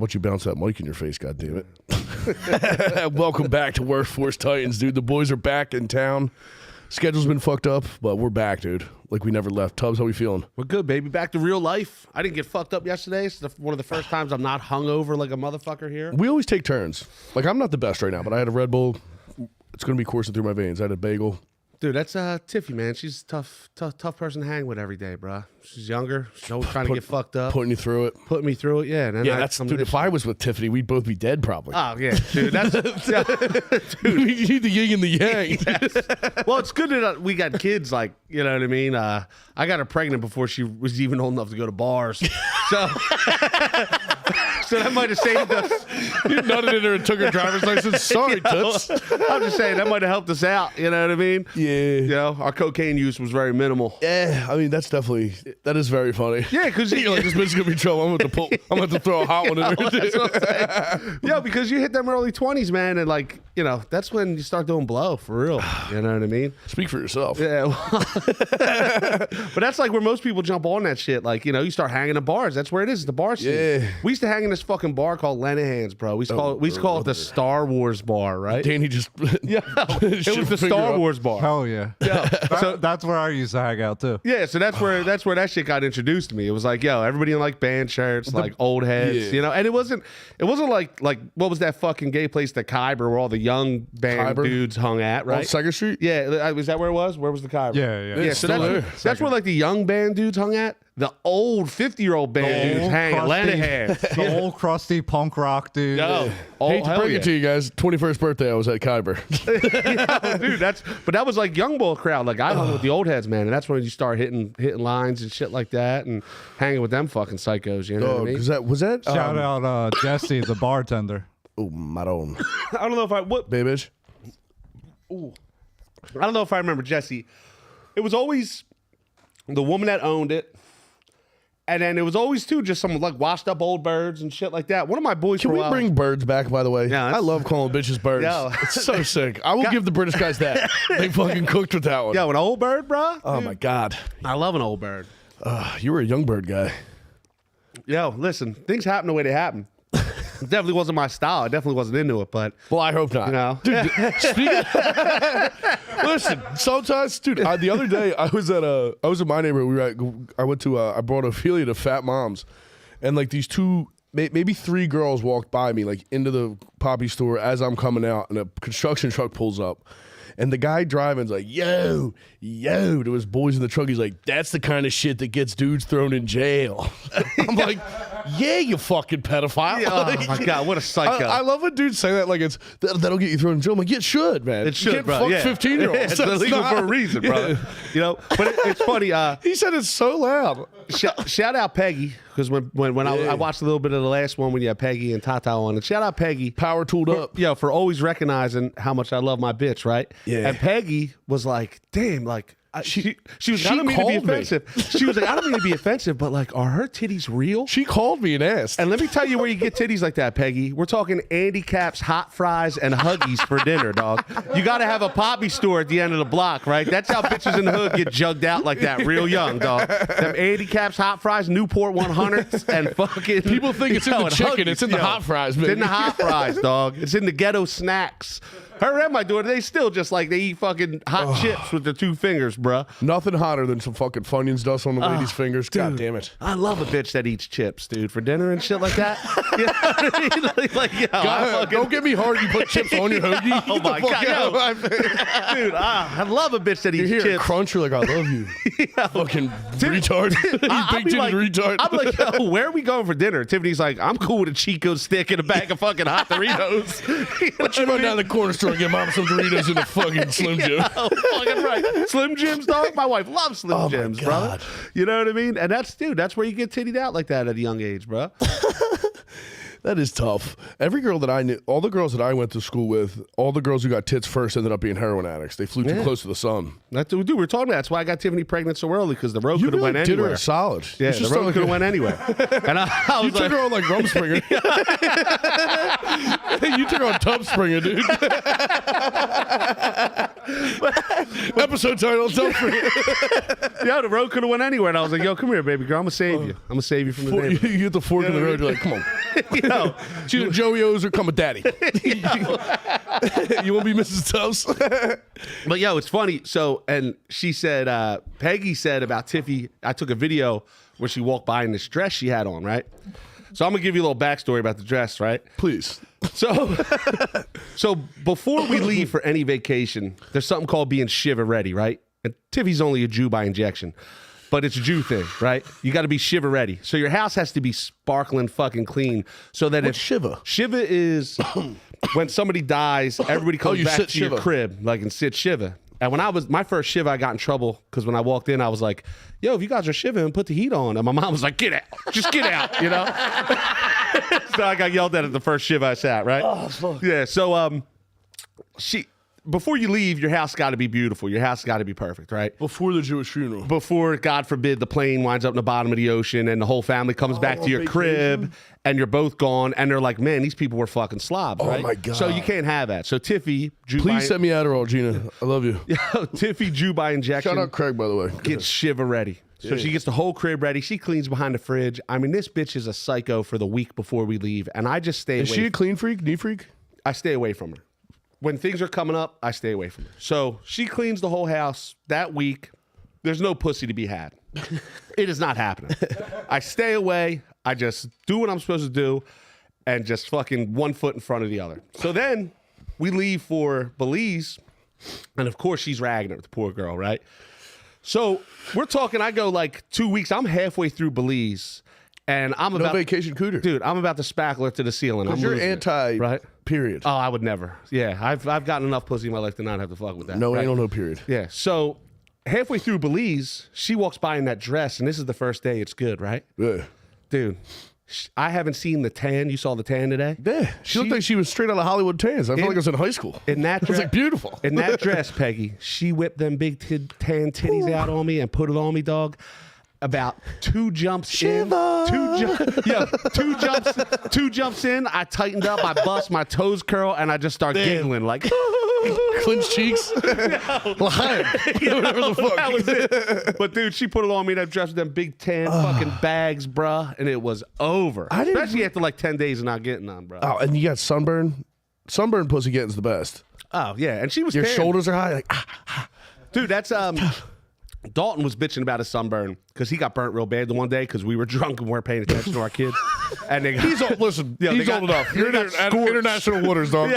about you bounce that mic in your face, goddammit. Welcome back to Workforce Titans, dude. The boys are back in town. Schedule's been fucked up, but we're back, dude. Like we never left. Tubbs, how we feeling? We're good, baby. Back to real life. I didn't get fucked up yesterday. It's one of the first times I'm not hungover like a motherfucker here. We always take turns. Like, I'm not the best right now, but I had a Red Bull. It's going to be coursing through my veins. I had a bagel. Dude, that's Tiffy, man. She's a tough person to hang with every day, bro. She's younger. She's always trying to get fucked up. Putting you through it. Putting me through it, yeah. And then Dude, if I was with Tiffany, we'd both be dead probably. Oh, yeah, dude. That's, dude. We need the yin and the yang. Yes. Well, it's good that we got kids, like, you know what I mean? I got her pregnant before she was even old enough to go to bars. So... So that might have saved us. You nutted in her and took her driver's license. Sorry, Toots. I'm just saying that might have helped us out. You know what I mean? Yeah. You know, our cocaine use was very minimal. Yeah, I mean that is very funny. Yeah, because you're like, this bitch is gonna be trouble. I'm gonna have to throw a hot one in her. Yeah, because you hit them early 20s, man, and like, you know, that's when you start doing blow for real. You know what I mean? Speak for yourself. Yeah. Well, but that's like where most people jump on that shit. Like, you know, you start hanging in bars. That's where it is. The bar scene. Yeah. We used to hang in this fucking bar called Lenahan's, bro. We used to call it the Star Wars bar, right? Danny just yeah, it was the Star Wars bar. Oh yeah, yeah. So that's where I used to hang out too. Yeah, so that's where that shit got introduced to me. It was like, yo, everybody in like band shirts, like old heads, you know. And it wasn't like what was that fucking gay place, the Khyber, where all the young band dudes hung at, right? On 2nd Street. Yeah, was that where it was? Where was the Khyber? Yeah. So that's where like the young band dudes hung at. The old 50-year-old band dudes hang at Lenahan's. The old crusty punk rock dude. Yo, hate to break it to you guys, 21st birthday I was at Khyber. Yeah, dude, that was like young boy crowd. Like I hung with the old heads, man, and that's when you start hitting lines and shit like that, and hanging with them fucking psychos. You know what I mean? Was that Shout out Jesse, the bartender. Oh, Maron. I don't know if Baby. Ooh. I don't know if I remember Jesse. It was always the woman that owned it. And then it was always, too, just some, like, washed-up old birds and shit like that. One of my boys Can we bring birds back, by the way? Yeah, I love calling bitches birds. Yo. It's so sick. I will give the British guys that. They fucking cooked with that one. Yo, an old bird, bro? Oh, my God. I love an old bird. You were a young bird guy. Yo, listen, things happen the way they happen. It definitely wasn't my style. I definitely wasn't into it, but... Well, I hope not. You know? Dude, listen, sometimes, dude, the other day, I was in my neighborhood. I brought Ophelia to Fat Mom's, and like these two, maybe three girls walked by me, like into the Poppy store as I'm coming out, and a construction truck pulls up. And the guy driving's like, yo, to his boys in the truck. He's like, that's the kind of shit that gets dudes thrown in jail. I'm like, yeah, you fucking pedophile. Yeah, oh, my God, what a psycho. I love when dudes say that like that'll get you thrown in jail. I'm like, yeah, it should, man. It should, you bro. Fuck 15-year-olds. Yeah, it's illegal for a reason, bro. Yeah. You know, but it's funny. He said it's so loud. Shout out Peggy, because when I watched a little bit of the last one when you had Peggy and Tata on it. Shout out Peggy. Power tooled up. Yeah, for always recognizing how much I love my bitch, right? Yeah. And Peggy was like, damn, like, she was like, I don't mean to be called me. offensive. She was like, I don't mean to be offensive, but like, are her titties real? She called me and asked. And let me tell you where you get titties like that, Peggy. We're talking Andy Capp's hot fries and Huggies for dinner, dog. You got to have a Poppy store at the end of the block, right? That's how bitches in the hood get jugged out like that, real young, dog. Them Andy Capp's hot fries, Newport 100s, and fucking... People think it's in the chicken. It's in the hot fries, man. It's in the hot fries, dog. It's in the ghetto snacks. Her and my daughter, they still just like, they eat fucking hot chips with their two fingers, bruh. Nothing hotter than some fucking Funyuns dust on the lady's fingers. God damn it. I love a bitch that eats chips, dude, for dinner and shit like that. You know what I mean? Like, yo, God, don't get me hard. You put chips on your hoagie. Oh my God, dude, I love a bitch that eats chips. You hear chips. a crunch, you're like, I love you. Fucking retard. You big titted retard. I'm like, yo, where are we going for dinner? Tiffany's like, I'm cool with a Chico stick and a bag of fucking hot Doritos. Why don't you run down the corner store and get mom some Doritos in the fucking Slim Jim? Fucking right. Slim Jims, dog. My wife loves Slim Jims, brother. You know what I mean? And that's where you get tittied out like that at a young age, bro. That is tough. Every girl that I knew, all the girls that I went to school with, all the girls who got tits first ended up being heroin addicts. They flew too close to the sun. That's what we do. We're talking about. That's why I got Tiffany pregnant so early, because the road You could have really went did anywhere. her a solid. Yeah, the road could have went anywhere. And I was you took her on like Rumspringer. You took her on Tubspringer, dude. Episode title, Tubspringer. Yeah, the road could have went anywhere. And I was like, yo, come here, baby girl. I'm going to save you. I'm going to save you from the neighbor. You hit the fork in the road, you're like, come on. Yo, It's either Joey O's or come with daddy. You want to be Mrs. Tubbs? but yo, it's funny. So, and she said, Peggy said about Tiffy, I took a video where she walked by in this dress she had on, right? So I'm going to give you a little backstory about the dress, right? Please. So before we leave for any vacation, there's something called being shiver ready, right? And Tiffy's only a Jew by injection, but it's a Jew thing, right? You got to be shiver ready. So your house has to be sparkling fucking clean so that What's shiva? Shiva is when somebody dies, everybody comes you back sit to your shiva. crib, like, and sit shiva. And when I was my first shiva, I got in trouble because when I walked in, I was like, yo, if you guys are shivering, put the heat on. And my mom was like, get out. Just get out, you know? So I got yelled at the first shiva I sat, right? Oh, fuck. Yeah, so before you leave, your house got to be beautiful. Your house got to be perfect, right? Before the Jewish funeral. Before, God forbid, the plane winds up in the bottom of the ocean and the whole family comes back to your crib and you're both gone and they're like, man, these people were fucking slobs, right? my God. So you can't have that. So Tiffy, Jew Please send me Adderall, Gina. I love you. Tiffy, Jew by injection. Shout out Craig, by the way. Gets shiver ready. So she gets the whole crib ready. She cleans behind the fridge. I mean, this bitch is a psycho for the week before we leave. And I just stay Is away. she a clean freak? Neat freak? I stay away from her. When things are coming up, I stay away from her. So she cleans the whole house that week. There's no pussy to be had. It is not happening. I stay away. I just do what I'm supposed to do and just fucking one foot in front of the other. So then we leave for Belize. And of course, she's ragging her, the poor girl, right? So we're talking, I go like 2 weeks. I'm halfway through Belize. And I'm No about vacation cooter. Dude, I'm about to spackle her to the ceiling. I'm You're losing it, anti, right? period. Oh, I would never. Yeah, I've gotten enough pussy in my life to not have to fuck with that. No right? anal, no period. Yeah. So halfway through Belize, she walks by in that dress, and this is the first day. It's good, right? Yeah. Dude, I haven't seen the tan. You saw the tan today? Yeah. She looked like she was straight out of Hollywood Tans. I felt like I was in high school. In that It was dress, like beautiful. In that dress, Peggy, she whipped them big tan titties out on me and put it on me, dog. About 2 jumps in, two jumps in. I tightened up, I bust, my toes curl, and I just start giggling like Clenched cheeks. Lion. Whatever the fuck. That was it. But dude, she put it on me. That dress with them big tan fucking bags, bruh, and it was over. Especially after like 10 days of not getting none, bro. Oh, and you got sunburn. Sunburn pussy getting's the best. Oh yeah, and she was Your tan. shoulders are high. Like, Dude, that's Dalton was bitching about his sunburn because he got burnt real bad the one day because we were drunk and weren't paying attention to our kids. And they got, he's old. Listen, Yeah, he's they got- old enough. You're they in got scorched. international waters, dog.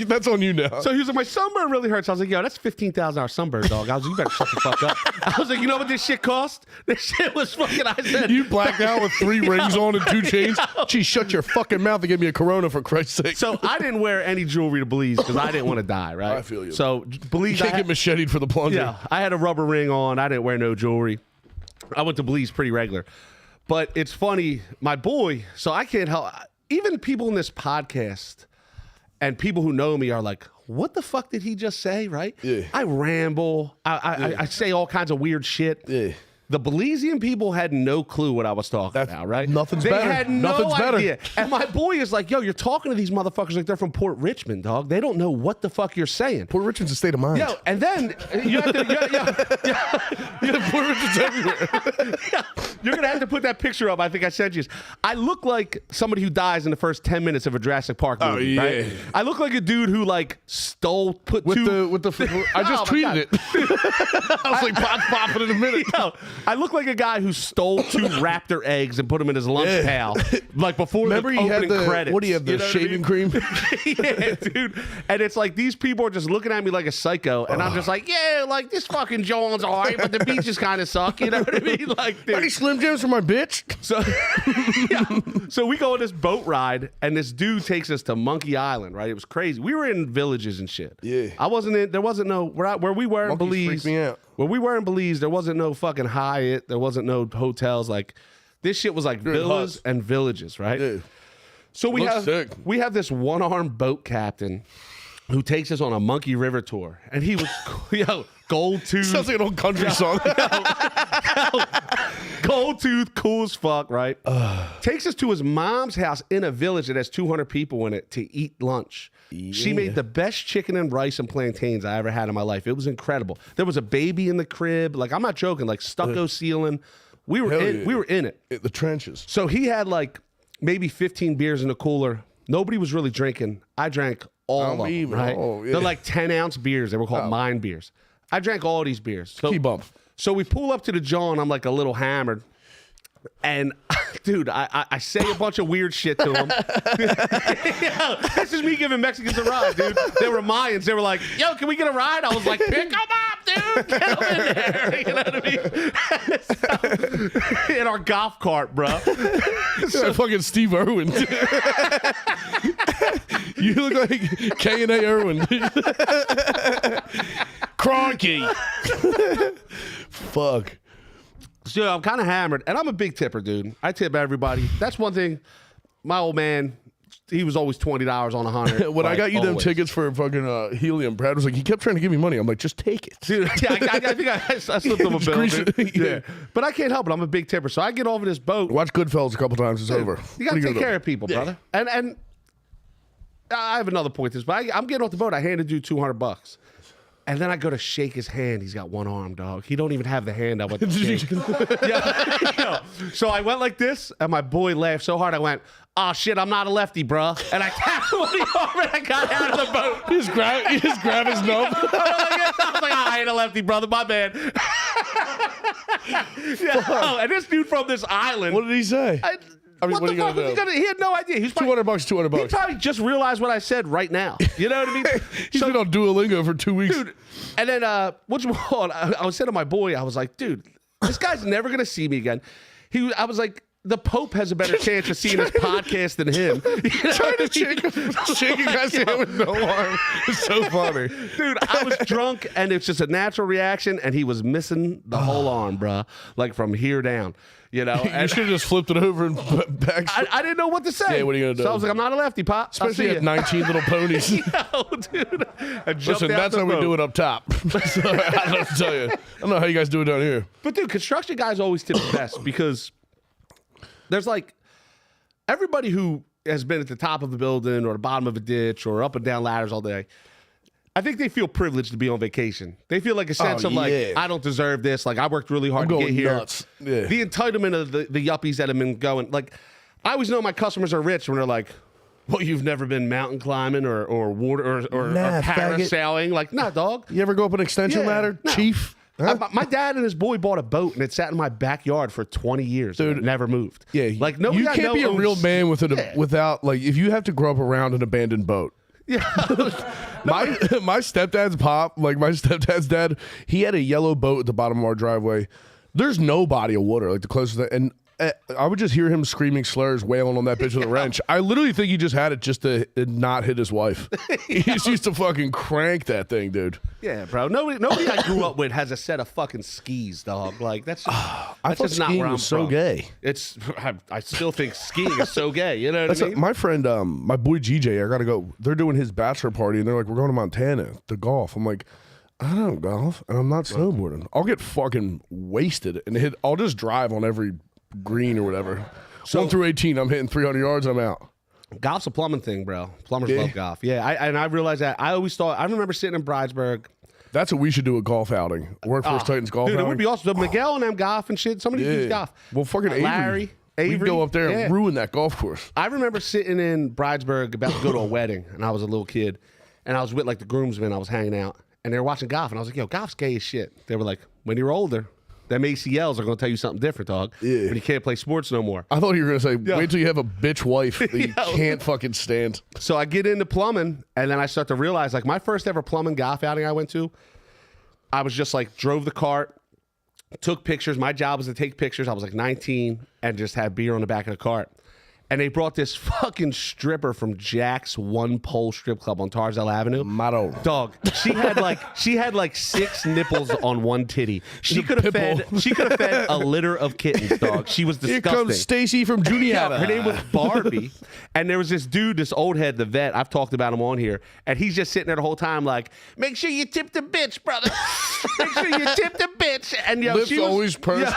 That's on you now. So he was like, my sunburn really hurts. I was like, yo, that's $15,000 sunburn, dog. I was like, you better shut the fuck up. I was like, you know what this shit cost? This shit was fucking, I said. You blacked out with 3 rings on and 2 chains. Gee, shut your fucking mouth and give me a Corona for Christ's sake. So I didn't wear any jewelry to Belize because I didn't want to die, right? I feel you. So Belize, you can't get macheted for the plunger. yeah, I had a rubber ring on. I didn't wear no jewelry. I went to Belize pretty regular. But it's funny, my boy, so I can't help, even people in this podcast and people who know me are like, what the fuck did he just say, right? Yeah. I ramble. I say all kinds of weird shit. Yeah. The Belizean people had no clue what I was talking about, right? Nothing's they better. had no Nothing's better. idea. And my boy is like, yo, you're talking to these motherfuckers like they're from Port Richmond, dog. They don't know what the fuck you're saying. Port Richmond's a state of mind. Yo, and then you have to, Port Richmond's everywhere. you're gonna have to put that picture up. I think I sent you. I look like somebody who dies in the first 10 minutes of a Jurassic Park movie. yeah. Right? I look like a dude who like put With two. the I just Oh, my tweeted God. it. I was like, popping in a minute. Yo, I look like a guy who stole 2 raptor eggs and put them in his lunch pail, like before Remember the he had opening the credits. what do you have, the know what I shaving mean? cream? Yeah, dude. And it's like these people are just looking at me like a psycho, and I'm just like, yeah, like this fucking Jones all right, but the beaches kind of suck. You know what I mean? Like, dude. Any Slim Jims for my bitch? So, yeah. So we go on this boat ride, and this dude takes us to Monkey Island. Right? It was crazy. We were in villages and shit. Yeah. I wasn't in. There wasn't no where we were in Monkeys Belize. freak me out. Where we were in Belize, there wasn't no fucking Hyatt. There wasn't no hotels. Like this shit was like You're in villas huts. and villages. Right? Yeah. So Looks sick. we have this one-armed boat captain who takes us on a Monkey River tour. And he was, gold tooth. Sounds like an old country song. Gold tooth, cool as fuck, right? Takes us to his mom's house in a village that has 200 people in it to eat lunch. Yeah. She made the best chicken and rice and plantains I ever had in my life. It was incredible. There was a baby in the crib. Like, I'm not joking, like stucco ceiling. We were in it. The trenches. So he had like maybe 15 beers in the cooler. Nobody was really drinking. I drank all of them, right? Oh, yeah. They're like 10-ounce beers. They were called mine beers. I drank all these beers. So, Key bump. So we pull up to the John. I'm like a little hammered. And, dude, I say a bunch of weird shit to him. This is me giving Mexicans a ride, dude. They were Mayans. They were like, yo, can we get a ride? I was like, pick them up, dude. Get them in there. You know what I mean? In our golf cart, bro. So fucking Steve Irwin. You look like K&A Irwin. Cronky. Fuck. So I'm kind of hammered, and I'm a big tipper, dude. I tip everybody. That's one thing. My old man, he was always $20 on 100. When I got you them always. tickets for fucking Helium, Brad was like, he kept trying to give me money. I'm like, just take it. Dude, yeah, I think I slipped him a bill. Dude. Yeah. But I can't help it. I'm a big tipper. So I get over this boat. Watch Goodfellas a couple times. It's over. You got to take care of people, Yeah. brother. And I have another point to this, but I'm getting off the boat. I handed you $200. And then I go to shake his hand. He's got one arm, dog. He don't even have the hand I went to shake. Yeah. So I went like this, and my boy laughed so hard. I went, "Oh shit, I'm not a lefty, bro." And I tapped him on the arm, and I got out of the boat. You just grab his nub. I was like, "I ain't a lefty, brother. My bad." Yeah. And this dude from this island. What did he say? I mean, What what are the you fuck gonna was do? he gonna? He had no idea. He was probably, $200. He probably just realized what I said right now. You know what I mean? He's been on Duolingo for 2 weeks. Dude, and then I was saying to my boy, I was like, dude, this guy's never gonna see me again. I was like, the Pope has a better chance of seeing this podcast than him. You know Trying to shake a guy's hand with no arm. It's so funny. Dude, I was drunk, and it's just a natural reaction, and he was missing the whole arm, bro, like from here down. You know, You should have just flipped it over and back. I didn't know what to say. Yeah, what are you gonna do? So I was like, I'm not a lefty, Pop. Especially at 19 little ponies. Yo, dude. I jumped Listen, out that's the how we boat. do it up top. So, I don't know what to tell you. I don't know how you guys do it down here. But dude, construction guys always tip the best because there's like everybody who has been at the top of a building or the bottom of a ditch or up and down ladders all day. I think they feel privileged to be on vacation. They feel like a sense of like, yeah. I don't deserve this. Like, I worked really hard to going get here. nuts. Yeah. The entitlement of the yuppies that have been going. Like, I always know my customers are rich when they're like, well, you've never been mountain climbing or water or Nah, parasailing. Like, nah, dog. You ever go up an extension Yeah, ladder, no. Chief? Huh? My dad and his boy bought a boat, and it sat in my backyard for 20 years. Dude, and it never moved. Yeah, like nobody. You I can't know be a owns- real man Yeah. without like if you have to grow up around an abandoned boat. Yeah. My stepdad's my stepdad's dad, he had a yellow boat at the bottom of our driveway. There's no body of water, like the closest, and I would just hear him screaming slurs, wailing on that bitch with a wrench. I literally think he just had it just to not hit his wife. He just used to fucking crank that thing, dude. Yeah, bro. Nobody I grew up with has a set of fucking skis, dog. Like that's just, I that's thought just not skiing where I'm was so from. gay. It's I still think skiing is so gay. You know what I mean? My friend, my boy GJ, I gotta go. They're doing his bachelor party, and they're like, "We're going to Montana to golf." I'm like, "I don't golf, and I'm not snowboarding. I'll get fucking wasted and I'll just drive on every green or whatever. 1 through 18, I'm hitting 300 yards. I'm out." Golf's a plumbing thing, bro. Plumbers Yeah. love golf. Yeah, I realized that. I always thought. I remember sitting in Bridesburg. That's what we should do, a golf outing. Workforce Titans golf Dude, outing. it would be awesome. So Miguel and them golf and shit. Somebody dudes golf. Well, fucking Larry, We'd go up there yeah. and ruin that golf course. I remember sitting in Bridesburg about to go to a wedding, and I was a little kid, and I was with like the groomsmen. I was hanging out, and they were watching golf, and I was like, "Yo, golf's gay as shit." They were like, "When you're older, them ACLs are going to tell you something different, dog. Yeah. When you can't play sports no more." I thought you were going to say, wait till you have a bitch wife that you can't fucking stand. So I get into plumbing, and then I start to realize, like, my first ever plumbing golf outing I went to, I was just like, drove the cart, took pictures. My job was to take pictures. I was like 19 and just had beer on the back of the cart. and they brought this fucking stripper from Jack's One Pole Strip Club on Tarzell Avenue. Motto. Dog, she had like 6 nipples on one titty. She could have fed a litter of kittens, dog. She was Here disgusting. comes Stacy from Juniata. Her name was Barbie, and there was this dude, this old head, the vet. I've talked about him on here, and he's just sitting there the whole time, like, make sure you tip the bitch, brother. Make sure you tip the bitch. And Lips she was always pursed.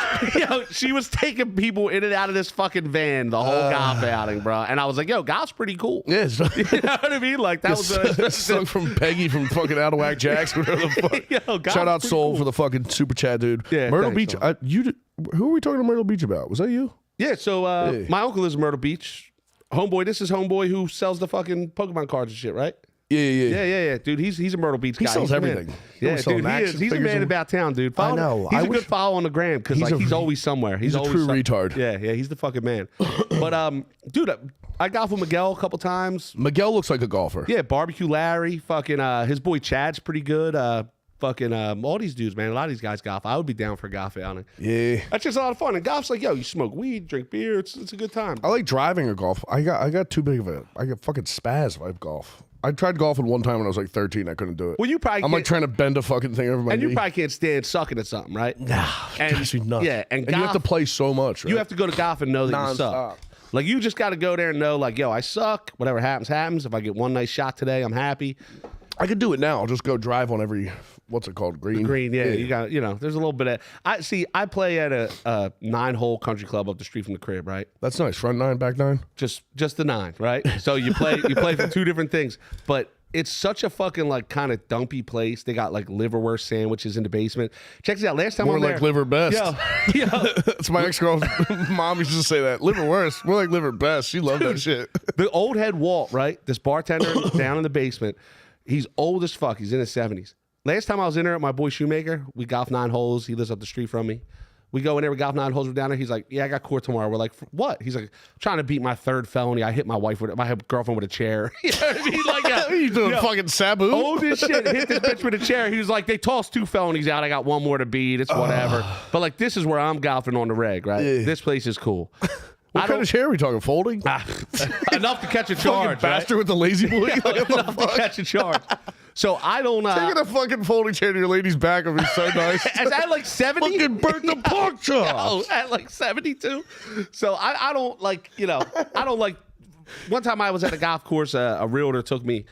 she was taking people in and out of this fucking van the whole golf outing, bro. And I was like, yo, golf's pretty cool. Yeah, You know what I mean? Like that was a song from Peggy from fucking Out of Whack Jacks. Whatever the fuck. Yo, golf's Shout out pretty Soul cool. for the fucking super chat, dude. Yeah, Myrtle thanks, Beach. Who are we talking to Myrtle Beach about? Was that you? Yeah, so my uncle lives in Myrtle Beach. Homeboy, this is homeboy who sells the fucking Pokemon cards and shit, right? Yeah. Dude, he's a Myrtle Beach guy. He sells He's a man. everything. Yeah, He'll sell dude, he action is. He's a figures man and- about town, dude. Follow I know. He's I a good wish- follow on the gram because He's like a- he's always somewhere. He's a always true retard. Yeah, he's the fucking man. But dude, I golfed with Miguel a couple times. Miguel looks like a golfer. Yeah, Barbecue Larry, fucking his boy Chad's pretty good. Fucking all these dudes, man. A lot of these guys golf. I would be down for a golf outing. Yeah. That's just a lot of fun. And golf's like, yo, you smoke weed, drink beer. It's a good time. I like driving or golf. I got too big of I get fucking spaz if I golf. I tried golfing one time when I was like 13. I couldn't do it. Well, you probably I'm like can't- trying to bend a fucking thing over my And knee. you probably can't stand sucking at something, right? Nah, it drives me nuts. Yeah, and you have to golf- play so much, right? You have to go to golf and know that you suck. Non-stop. Like you just got to go there and know, like, yo, I suck. Whatever happens, happens. If I get one nice shot today, I'm happy. I could do it now. I'll just go drive on every, what's it called? Green. Green, yeah, you got, there's a little bit of. I play at a 9-hole country club up the street from the crib, right? That's nice. Front 9, back 9. Just the 9, right? So you play for 2 different things, but. It's such a fucking like kind of dumpy place. They got like liverwurst sandwiches in the basement. Check this out. Last time More I'm like there, liver best. Yo, That's my ex-girl's mom used to say that. Liver worse. More like liver best. She loved that shit. the old head Walt, right? This bartender down in the basement. He's old as fuck. He's in his 70s. Last time I was in there at my boy Shoemaker, we golfed 9 holes. He lives up the street from me. We go in there, we golf 9 holes. We're down there. He's like, yeah, I got court tomorrow. We're like, what? He's like, trying to beat my 3rd felony. I hit my girlfriend with a chair. You know what I mean? Like, You doing fucking Sabu? old as shit. Hit this bitch with a chair. He was like, they tossed 2 felonies out. I got 1 more to beat. It's whatever. But like, this is where I'm golfing on the reg, right? Yeah. This place is cool. What kind of chair are we talking? Folding? Enough to catch a Fucking charge, bastard right? with the lazy boy. Like, what the Enough to fuck? catch a charge. So I don't. Taking a fucking folding chair to your lady's back would be so nice. Is that like 70? Fucking burnt the pork chop. At like 72. So I don't like, I don't like. One time I was at a golf course, a realtor took me,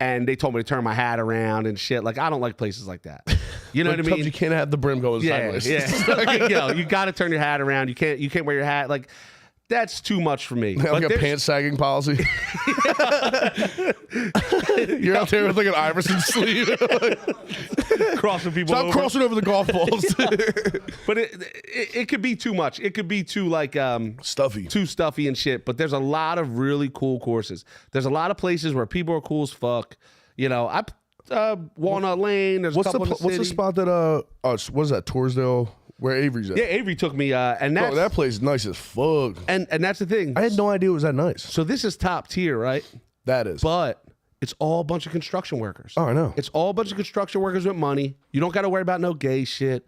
and they told me to turn my hat around and shit. Like I don't like places like that. You know Like, what I Tubbs, mean? you can't have the brim going sideways. Yeah. Like, you got to turn your hat around. You can't wear your hat like. That's too much for me. Like a there's- pants sagging policy. You're out there with like an Iverson sleeve. crossing people Stop over. crossing over the golf balls. But it could be too much. It could be too like Stuffy. too stuffy and shit. But there's a lot of really cool courses. There's a lot of places where people are cool as fuck. Walnut Lane. There's a couple in the What's the city. spot that what is that, Torresdale, where Avery's at? Yeah, Avery took me, and that's Bro, that place is nice as fuck. and that's the thing. I had no idea it was that nice. So this is top tier, right? That is. But it's all a bunch of construction workers. Oh, I know. It's all a bunch of construction workers with money. You don't got to worry about no gay shit.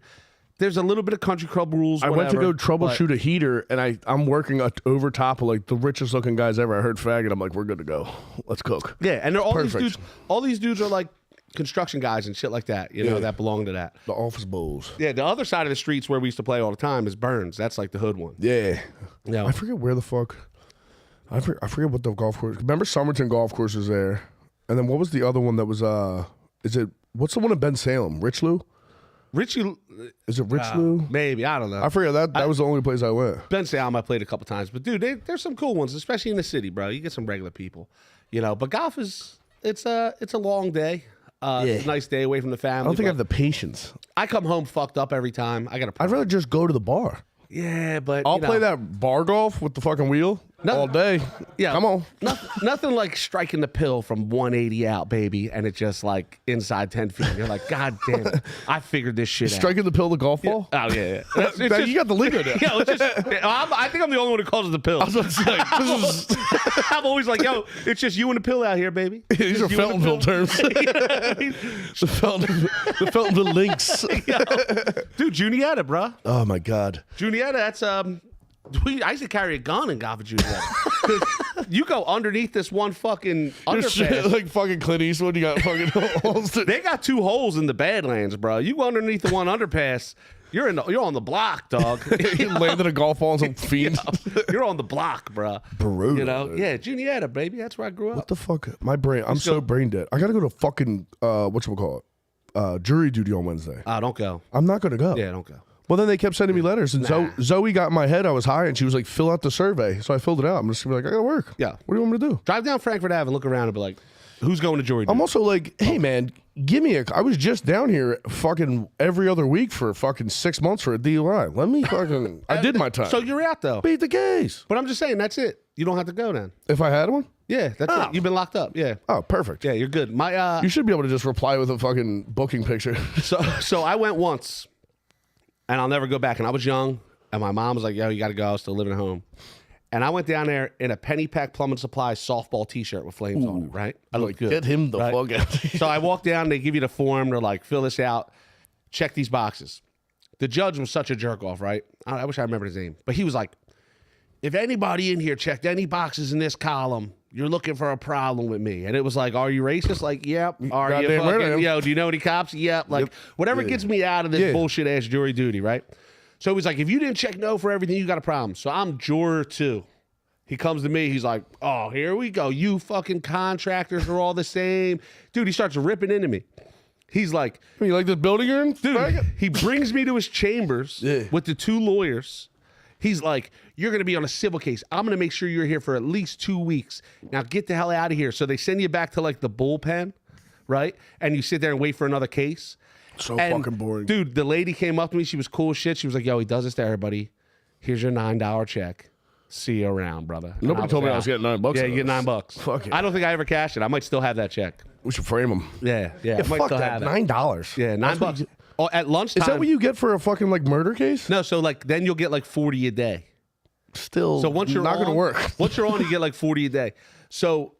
There's a little bit of country club rules. I went to go whatever, troubleshoot a heater, and I'm working over top of like the richest looking guys ever. I heard faggot. I'm like, we're good to go. Let's cook. Yeah, and they're all these Perfect. dudes. All these dudes are like construction guys and shit like that. Yeah. That belong to that. The office bowls. Yeah, the other side of the streets where we used to play all the time is Burns. That's like the hood one. Yeah. Yeah. I forget where the fuck. I forget what the golf course. Remember Somerton Golf Course was there, and then what was the other one that was? What's the one in Ben Salem? Richloo? Richie, Is it Richloo? maybe I don't know. I forget that was the only place I went. Ben Salem I played a couple times, but dude, there's some cool ones, especially in the city, bro. You get some regular people, But golf it's a long day. It's a nice day away from the family. I don't think I have but the patience. I come home fucked up every time. I got to. I'd rather just go to the bar. Yeah, but I'll play that bar golf with the fucking wheel all day. Yeah, Come on. Nothing like striking the pill from 180 out, baby, and it's just like inside 10 feet. You're like, God damn it, I figured this shit out. Striking the pill, the golf ball? Oh yeah. It's Now, just- you got the lingo there. Yeah, it's just, I think I'm the only one who calls it the pill. I was about to say, this is, I'm always like, yo, it's just you and the pill out here, baby. these are Just you and the Feltonville pill. terms. the Feltonville links. Dude, Juniata, bro. Oh my God. Juniata, that's I used to carry a gun and got you. You go underneath this one fucking underpass. Like fucking Clint Eastwood, you got fucking holes. They got 2 holes in the Badlands, bro. You go underneath the one underpass, you're on the block, dog. You landed a golf ball on some fiend. You're on the block, bro. Brutal. You know? Yeah, Juniata, baby. That's where I grew up. What the fuck? My brain. I'm so brain dead. I gotta go to fucking whatchamacallit? Jury duty on Wednesday. Don't go. I'm not gonna go. Yeah, don't go. Well, then they kept sending me letters, and Zoe got in my head I was high, and she was like, "Fill out the survey." So I filled it out. I'm just gonna be like, "I gotta work." Yeah. What do you want me to do? Drive down Frankfurt Ave and look around and be like, who's going to jury duty? I'm also like, hey man, give me a. I was just down here fucking every other week for fucking 6 months for a DUI. Let me fucking. I did my time. So you're out, though. Beat the case. But I'm just saying, that's it. You don't have to go then. If I had one. Yeah, that's it. You've been locked up. Yeah. Oh, perfect. Yeah, you're good. You should be able to just reply with a fucking booking picture. So I went once, and I'll never go back. And I was young, and my mom was like, "Yo, you got to go." I was still living at home. And I went down there in a Penny Pack Plumbing Supply softball T-shirt with flames on it, right? I looked good. Get him the fuck out. So I walked down. They give you the form. They're like, fill this out. Check these boxes. The judge was such a jerk off, right? I wish I remembered his name. But he was like, if anybody in here checked any boxes in this column, you're looking for a problem with me. And it was like, are you racist? Like, yep. Are you fucking, do you know any cops? Yep. Like, whatever gets me out of this bullshit ass jury duty, right? So he was like, if you didn't check no for everything, you got a problem. So I'm juror 2. He comes to me. He's like, oh, here we go. You fucking contractors are all the same. Dude, he starts ripping into me. He's like, you like this building you're in? Dude, he brings me to his chambers with the 2 lawyers. He's like, you're going to be on a civil case. I'm going to make sure you're here for at least 2 weeks. Now get the hell out of here. So they send you back to like the bullpen, right? And you sit there and wait for another case. So fucking boring. Dude, the lady came up to me. She was cool as shit. She was like, yo, he does this to everybody. Here's your $9 check. See you around, brother. Nobody told me I was getting $9. Yeah, you get $9. Fuck it. I don't think I ever cashed it. I might still have that check. We should frame them. Yeah. Yeah, I might fuck still that. have it. $9. Yeah, $9. Oh, at lunchtime. Is that what you get for a fucking like murder case? No, so like then you'll get like 40 a day. Still, So once you're not on, gonna work. Once you're on, you get like 40 a day. So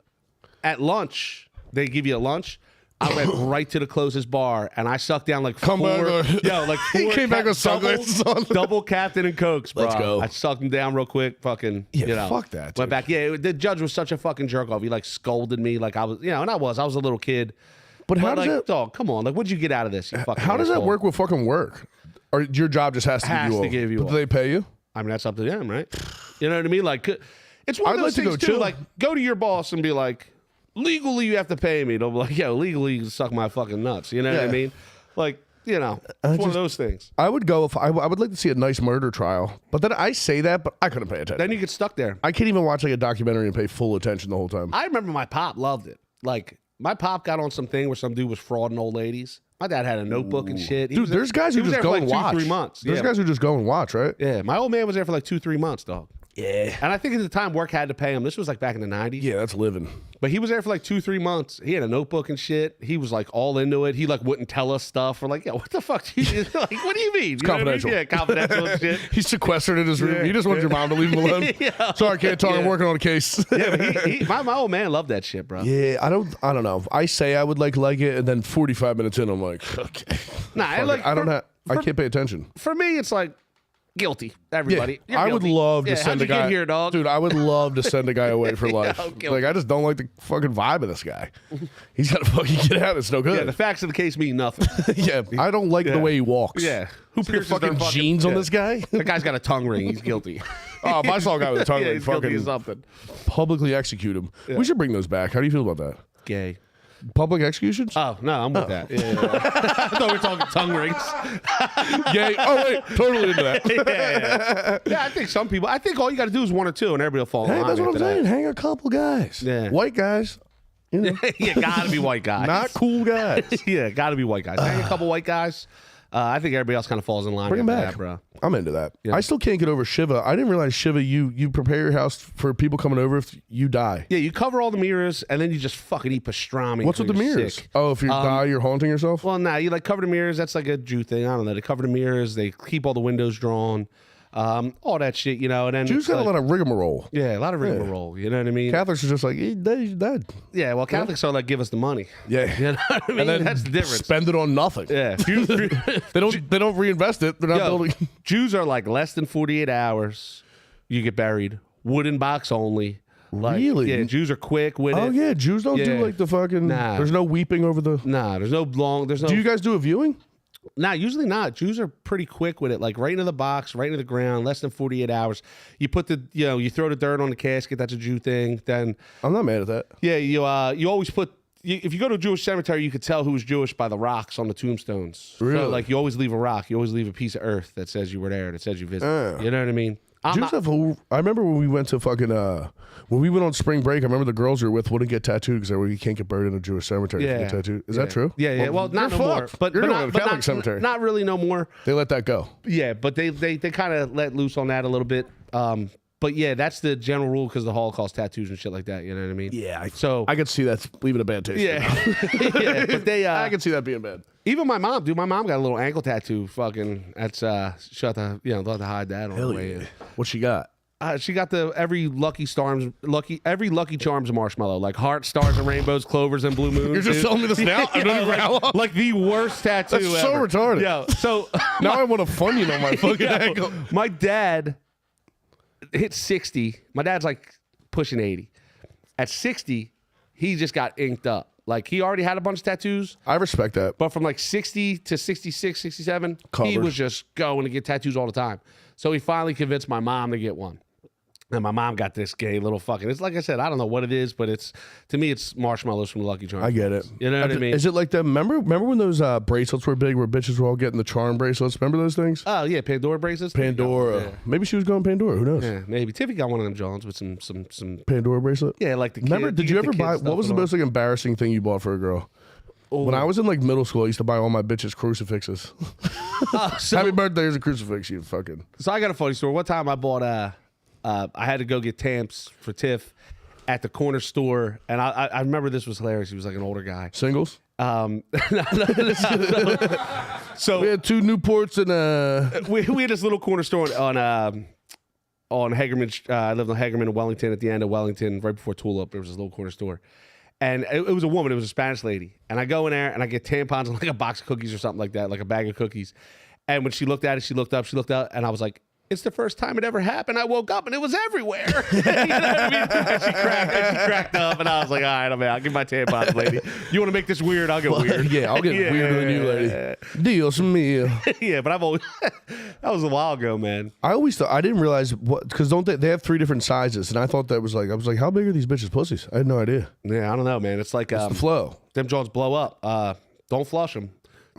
at lunch, they give you a lunch. I went right to the closest bar and I sucked down like four. Like he came back with sunglasses on. Double Captain and Cokes, bro. Let's go. I sucked them down real quick. Fucking, fuck that. Dude. Went back. Yeah, the judge was such a fucking jerk off. He like scolded me like I was, and I was a little kid. But how does like, that? Dog, come on. Like, what'd you get out of this? You fucking How does that asshole? work with fucking work? Or your job just has to give you off. But do they pay you? I mean, that's up to them, right? You know what I mean? Like, it's one of I'd those like to things go too. chill. Like, go to your boss and be like, legally, you have to pay me. They'll be like, yo, legally, you suck my fucking nuts. You know what I mean? Like, it's one of those things. I would go if I would like to see a nice murder trial. But then I say that, but I couldn't pay attention. Then you get stuck there. I can't even watch like a documentary and pay full attention the whole time. I remember my pop loved it. Like, my pop got on something where some dude was frauding old ladies. My dad had a notebook and shit. Dude, there's guys who just go and watch. 2-3 months. There's guys who just go and watch, right? Yeah, my old man was there for like 2-3 months, dog. Yeah. And I think at the time work had to pay him. This was like back in the 90s. Yeah, that's living. But he was there for like 2-3 months. He had a notebook and shit. He was like all into it. He like wouldn't tell us stuff. We're like, yeah, what the fuck do you like? What do you mean? It's confidential. Yeah, confidential and shit. He's sequestered in his room. Yeah, He just wants your mom to leave him alone. Sorry, I can't talk. I'm working on a case. Yeah, but my old man loved that shit, bro. Yeah, I don't know. I say I would like it, and then 45 minutes in, I'm like, okay. Nah, I can't pay attention. For me, it's like guilty. Everybody, Yeah, I would love to send a guy. Get here, dog? Dude, I would love to send a guy away for life. guilty. Like, I just don't like the fucking vibe of this guy. He's got to fucking get out. It's no good. Yeah, the facts of the case mean nothing. Yeah, I don't like the way he walks. Yeah, who pierces the fucking jeans on this guy? That guy's got a tongue ring. He's guilty. Oh, if I saw a guy with a tongue ring, he's guilty fucking of something. publicly execute him. We should bring those back. How do you feel about that? Gay. Public executions? Oh no, I'm with that. Yeah. I thought we were talking tongue rings. Gay. Oh wait, totally into that. Yeah, I think some people. I think all you got to do is 1 or 2, and everybody will fall in Hey, line. that's what I'm after that. saying. Hang a couple guys. Yeah. White guys. You know, Yeah, gotta be white guys. not cool guys. Yeah, gotta be white guys. Hang a couple white guys. I think everybody else kind of falls in line. Bring him after back, that, bro. I'm into that. Yeah. I still can't get over Shiva. I didn't realize Shiva. You prepare your house for people coming over if you die. Yeah, you cover all the mirrors, and then you just fucking eat pastrami. What's with the until you're mirrors? sick. Oh, if you die, you're haunting yourself. Well, nah, you like cover the mirrors. That's like a Jew thing. I don't know. They cover the mirrors. They keep all the windows drawn. All that shit, And then Jews got like, a lot of rigmarole. Yeah, a lot of rigmarole. You know what I mean? Catholics are just like he's dead. Yeah, well, Catholics are like, give us the money. Yeah, You know what I mean? and then That's the difference. Spend it on nothing. Yeah. They don't reinvest it. They're not building. Jews are like less than 48 hours. you get buried. Wooden box only. Like, Really? Yeah, Jews are quick with it. Oh yeah, Jews don't do Yeah. like the fucking. Nah. There's no weeping over the. Nah, there's no. Do you guys do a viewing? Nah, usually not. Jews are pretty quick with it. Like right into the box, right into the ground, less than 48 hours. You put you throw the dirt on the casket. That's a Jew thing. Then I'm not mad at that. yeah, you always put. If you go to a Jewish cemetery, you could tell who's Jewish by the rocks on the tombstones. Really? So, like you always leave a rock. You always leave a piece of earth that says you were there. That says you visited. You know what I mean? Jews have. I remember when we went to fucking. When we went on spring break, I remember the girls we were with wouldn't get tattooed because you can't get buried in a Jewish cemetery. If you get tattooed. Is that true? Yeah, yeah. Well, not no you're more. fucked. But You're but going not, to a but Catholic not, cemetery. not really no more. They let that go. Yeah, but they kind of let loose on that a little bit. But yeah, that's the general rule because the Holocaust tattoos and shit like that. You know what I mean? Yeah. So I could see that's leaving a bad taste. yeah, yeah. But they I could see that being bad. even my mom, dude. My mom got a little ankle tattoo. Fucking that's they'll have to hide that on the way in. What she got? She got every Lucky Charms marshmallow, like hearts, stars, and rainbows, clovers, and blue moons. You're just dude. telling me this now? I don't even know how long. Like the worst tattoo That's so ever. retarded. Yeah. So Now I want a Funyun on my fucking ankle. my dad hit 60. My dad's like pushing 80. At 60, he just got inked up. Like he already had a bunch of tattoos. I respect that. But from like 60 to 66, 67, he Covered. was just going to get tattoos all the time. So he finally convinced my mom to get one. And my mom got this gay little fucking. It's like I said, I don't know what it is, but to me, it's marshmallows from the Lucky Charms. I get it. You know what I mean? Is it like the remember when those bracelets were big, where bitches were all getting the charm bracelets? Remember those things? Oh yeah, Pandora bracelets. Pandora. Yeah. Maybe she was going Pandora. Who knows? Yeah, maybe Tiffy got one of them Johns with some. Pandora bracelet. Yeah, like the. Remember? Kid, Did you get ever the kid buy? stuff What was the and all. most like embarrassing thing you bought for a girl? When I was in like middle school, I used to buy all my bitches crucifixes. Happy birthday! Here's a crucifix. You fucking. So I got a funny story. One time I bought I had to go get Tamps for Tiff at the corner store, and I remember this was hilarious. He was like an older guy. Singles. So We had 2 Newports and we had this little corner store on Hagerman. I lived on Hagerman in Wellington, at the end of Wellington, right before Tulip. There was this little corner store. And it was a woman. It was a Spanish lady. And I go in there and I get tampons and like a box of cookies or something like that, like a bag of cookies. And when she looked at it, she looked up, and I was like, it's the first time it ever happened. I woke up and it was everywhere. You know what I mean? And she cracked up, and I was like, all right, I'll give my tampons, lady. You want to make this weird? I'll get weird. yeah, I'll get weirder than you, lady. Dios mío. Yeah, but I've always that was a while ago, man. I always thought I didn't realize what because don't they have 3 different sizes, and I thought that was like I was like, how big are these bitches' pussies? I had no idea. Yeah, I don't know, man. It's like The flow. them jaws blow up. Don't flush them.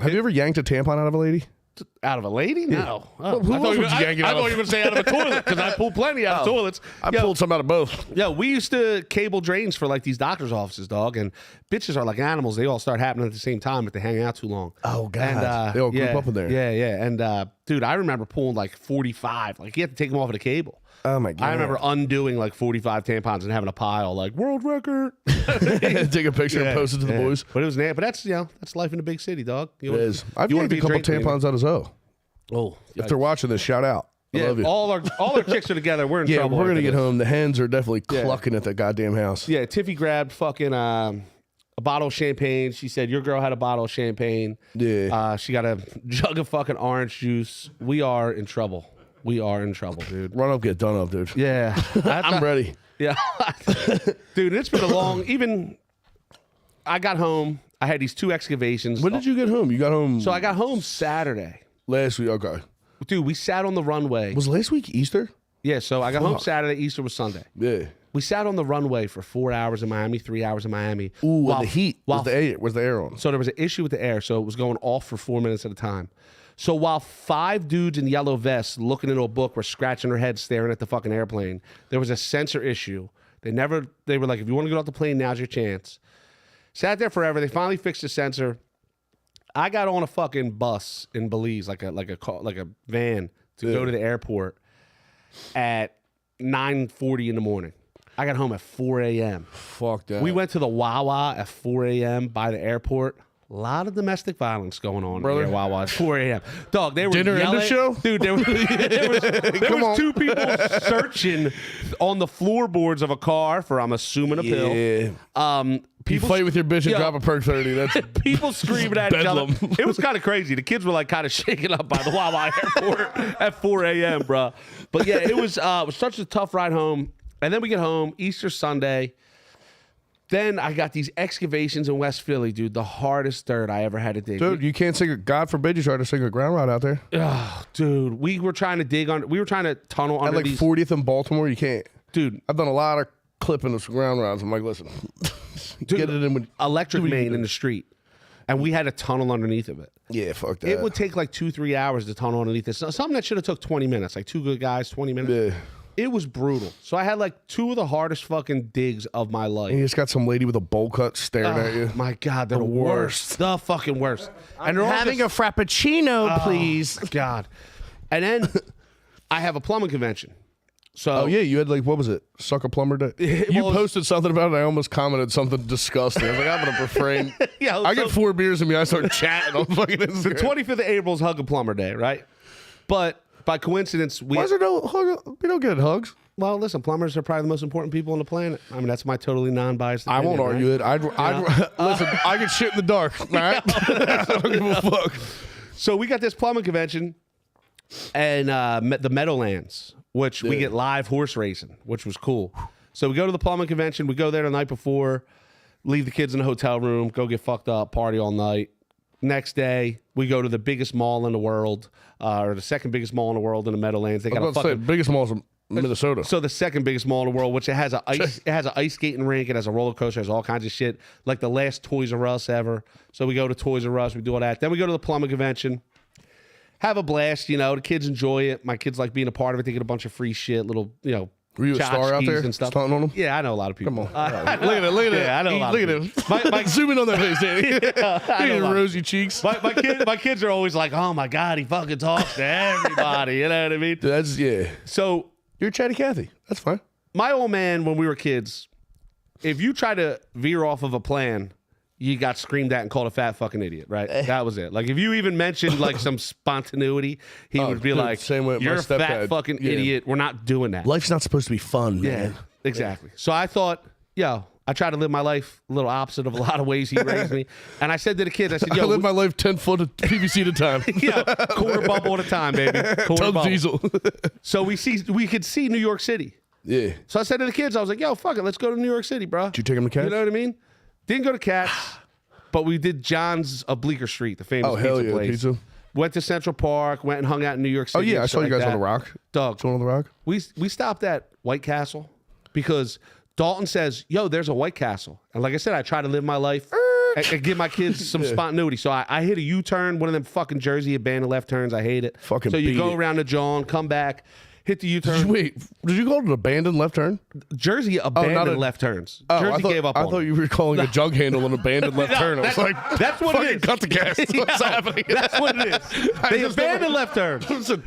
Have you ever yanked a tampon out of a lady? Out of a lady? No. Oh, who I else thought you would you yank it I out thought of? you were going to say out of a toilet, because I pull plenty out of toilets. I pulled some out of both. Yeah, we used to cable drains for like these doctor's offices, dog, and bitches are like animals. They all start happening at the same time if they hang out too long. Oh, God. And, They all group yeah, up in there. Yeah, yeah. And dude, I remember pulling like 45. Like you have to take them off of the cable. Oh my God. I remember undoing like 45 tampons and having a pile like world record. Take a picture and post it to the boys. But it was but that's that's life in a big city, dog. It is. I've yanked a couple tampons out of Zoe. Oh, If they're watching this, shout out. I yeah, love you. all our chicks are together. We're in Yeah, trouble. we're gonna after get this. home. The hens are definitely clucking at the goddamn house. Yeah, Tiffy grabbed fucking a bottle of champagne. She said your girl had a bottle of champagne. Yeah. She got a jug of fucking orange juice. We are in trouble. We are in trouble, dude. Run up, get done up, dude. Yeah, I'm ready. Yeah, dude, it's been a long. Even I got home. I had these 2 excavations. When did you get home? You got home So I got home Saturday. last week. Okay. Dude, we sat on the runway. Was last week Easter? Yeah, so I got home Saturday. Easter was Sunday. Yeah. We sat on the runway for 4 hours in Miami, 3 hours in Miami. Ooh, While- and the heat. while- Was the air on? So there was an issue with the air, so it was going off for 4 minutes at a time. So while 5 dudes in yellow vests looking into a book were scratching their heads staring at the fucking airplane, there was a sensor issue. They were like, if you want to get off the plane, now's your chance. Sat there forever. They finally fixed the sensor. I got on a fucking bus in Belize, like a van to go to the airport at 9:40 in the morning. I got home at 4 a.m. Fuck that. We went to the Wawa at 4 a.m. by the airport. A lot of domestic violence going on Brother. here while I was 4 a.m. Dog, they were Dinner and yelling. the show? Dude, there was two people searching on the floorboards of a car for, I'm assuming, a pill. You People fight with your bitch and Yo. drop a perk 30. That's people screaming at each other. Bedlam. It was kind of crazy. The kids were like kind of shaken up by the Wawa airport at 4 a.m., bro. But yeah, it was such a tough ride home. And then we get home, Easter Sunday. Then I got these excavations in West Philly, dude. The hardest dirt I ever had to dig. dude. You can't sing it. God forbid you try to sing a ground rod out there. Oh, dude, we were trying to dig on. We were trying to tunnel At under like these. 40th in Baltimore, you can't. Dude, I've done a lot of clipping of ground rods. I'm like, listen, get it in with electric do what you main do. in the street, and we had a tunnel underneath of it. Yeah, fuck that. It would take like 2-3 hours to tunnel underneath this. Something that should have took 20 minutes. Like two good guys, 20 minutes. Yeah. It was brutal. So I had like two of the hardest fucking digs of my life. And you just got some lady with a bowl cut staring at you. My God, they're the worst. The fucking worst. And they're all Having just- a frappuccino, please. God. And then I have a plumbing convention. So Oh yeah, you had like, what was it? Sucker plumber day. You Well, posted something about it. I almost commented something disgusting. I was like, I'm gonna refrain. Yeah, I so- get 4 beers in me. I start chatting on fucking Instagram. the 25th of April is Hug a Plumber Day, right? But by coincidence, we Why is there no hug? We don't get hugs. well, listen, plumbers are probably the most important people on the planet. I mean, that's my totally non-biased I opinion. won't argue it. I'd listen. I get shit in the dark. All right, I don't give a fuck. So we got this plumbing convention and the Meadowlands, which we Yeah. get live horse racing, which was cool. So we go to the plumbing convention. We go there the night before, leave the kids in the hotel room, go get fucked up, party all night. Next day, we go to the biggest mall in the world, or the second biggest mall in the world in the Meadowlands. They I got a was about to say fucking biggest malls in Minnesota. so the second biggest mall in the world, which it has an ice skating rink, it has a roller coaster, it has all kinds of shit, like the last Toys R Us ever. So we go to Toys R Us, we do all that. Then we go to the plumbing convention, have a blast. You know, the kids enjoy it. My kids like being a part of it. They get a bunch of free shit, little Were you a star out tchotchkes there and stuff. stunting on them? Yeah, I know a lot of people. Come on. Look at it. Look at it. Yeah, I know a lot Look of at people. it. My- Zoom in on that face, Danny. I know a Your lot. rosy cheeks. My kids are always like, "Oh my God, he fucking talks to everybody." You know what I mean? Dude, that's So You're Chatty Cathy. That's fine. my old man, when we were kids, if you try to veer off of a plan, you got screamed at and called a fat fucking idiot, right? That was it. Like if you even mentioned like some spontaneity, he would be dude, like, same way with my "You're a fat stepdad. fucking Yeah. idiot. We're not doing that." Life's not supposed to be fun, man. Exactly. So I thought, I try to live my life a little opposite of a lot of ways he raised me. And I said to the kids, I said, I "Yo, live my life 10 foot of PVC at a time. quarter bubble at a time, baby. Quarter Tub bubble." diesel. So we could see New York City. Yeah. So I said to the kids, I was like, "Yo, fuck it, let's go to New York City, bro." Did you take them to Cats? You know what I mean? Didn't go to Cats, but we did John's of Bleecker Street, the famous Oh, hell pizza yeah, place. pizza. Went to Central Park, went and hung out in New York Oh, City. yeah. I and saw shit you like guys on that. the Rock. Dog, Someone on the Rock? we stopped at White Castle because Dalton says, "Yo, there's a White Castle." And like I said, I try to live my life and give my kids some spontaneity. So I hit a U-turn, one of them fucking Jersey abandoned left turns. I hate it. Fucking So you beat go it. around the John, come back, hit the U-turn. Wait, did you call it an abandoned left turn? Jersey abandoned a- left turns. Oh, Jersey I thought, gave up I on thought it. you were calling a jug handle an abandoned left turn. I was like, That's what it fucking is. cut the gas. What's Yo, happening? That's what it is. They just abandoned left turns. Listen,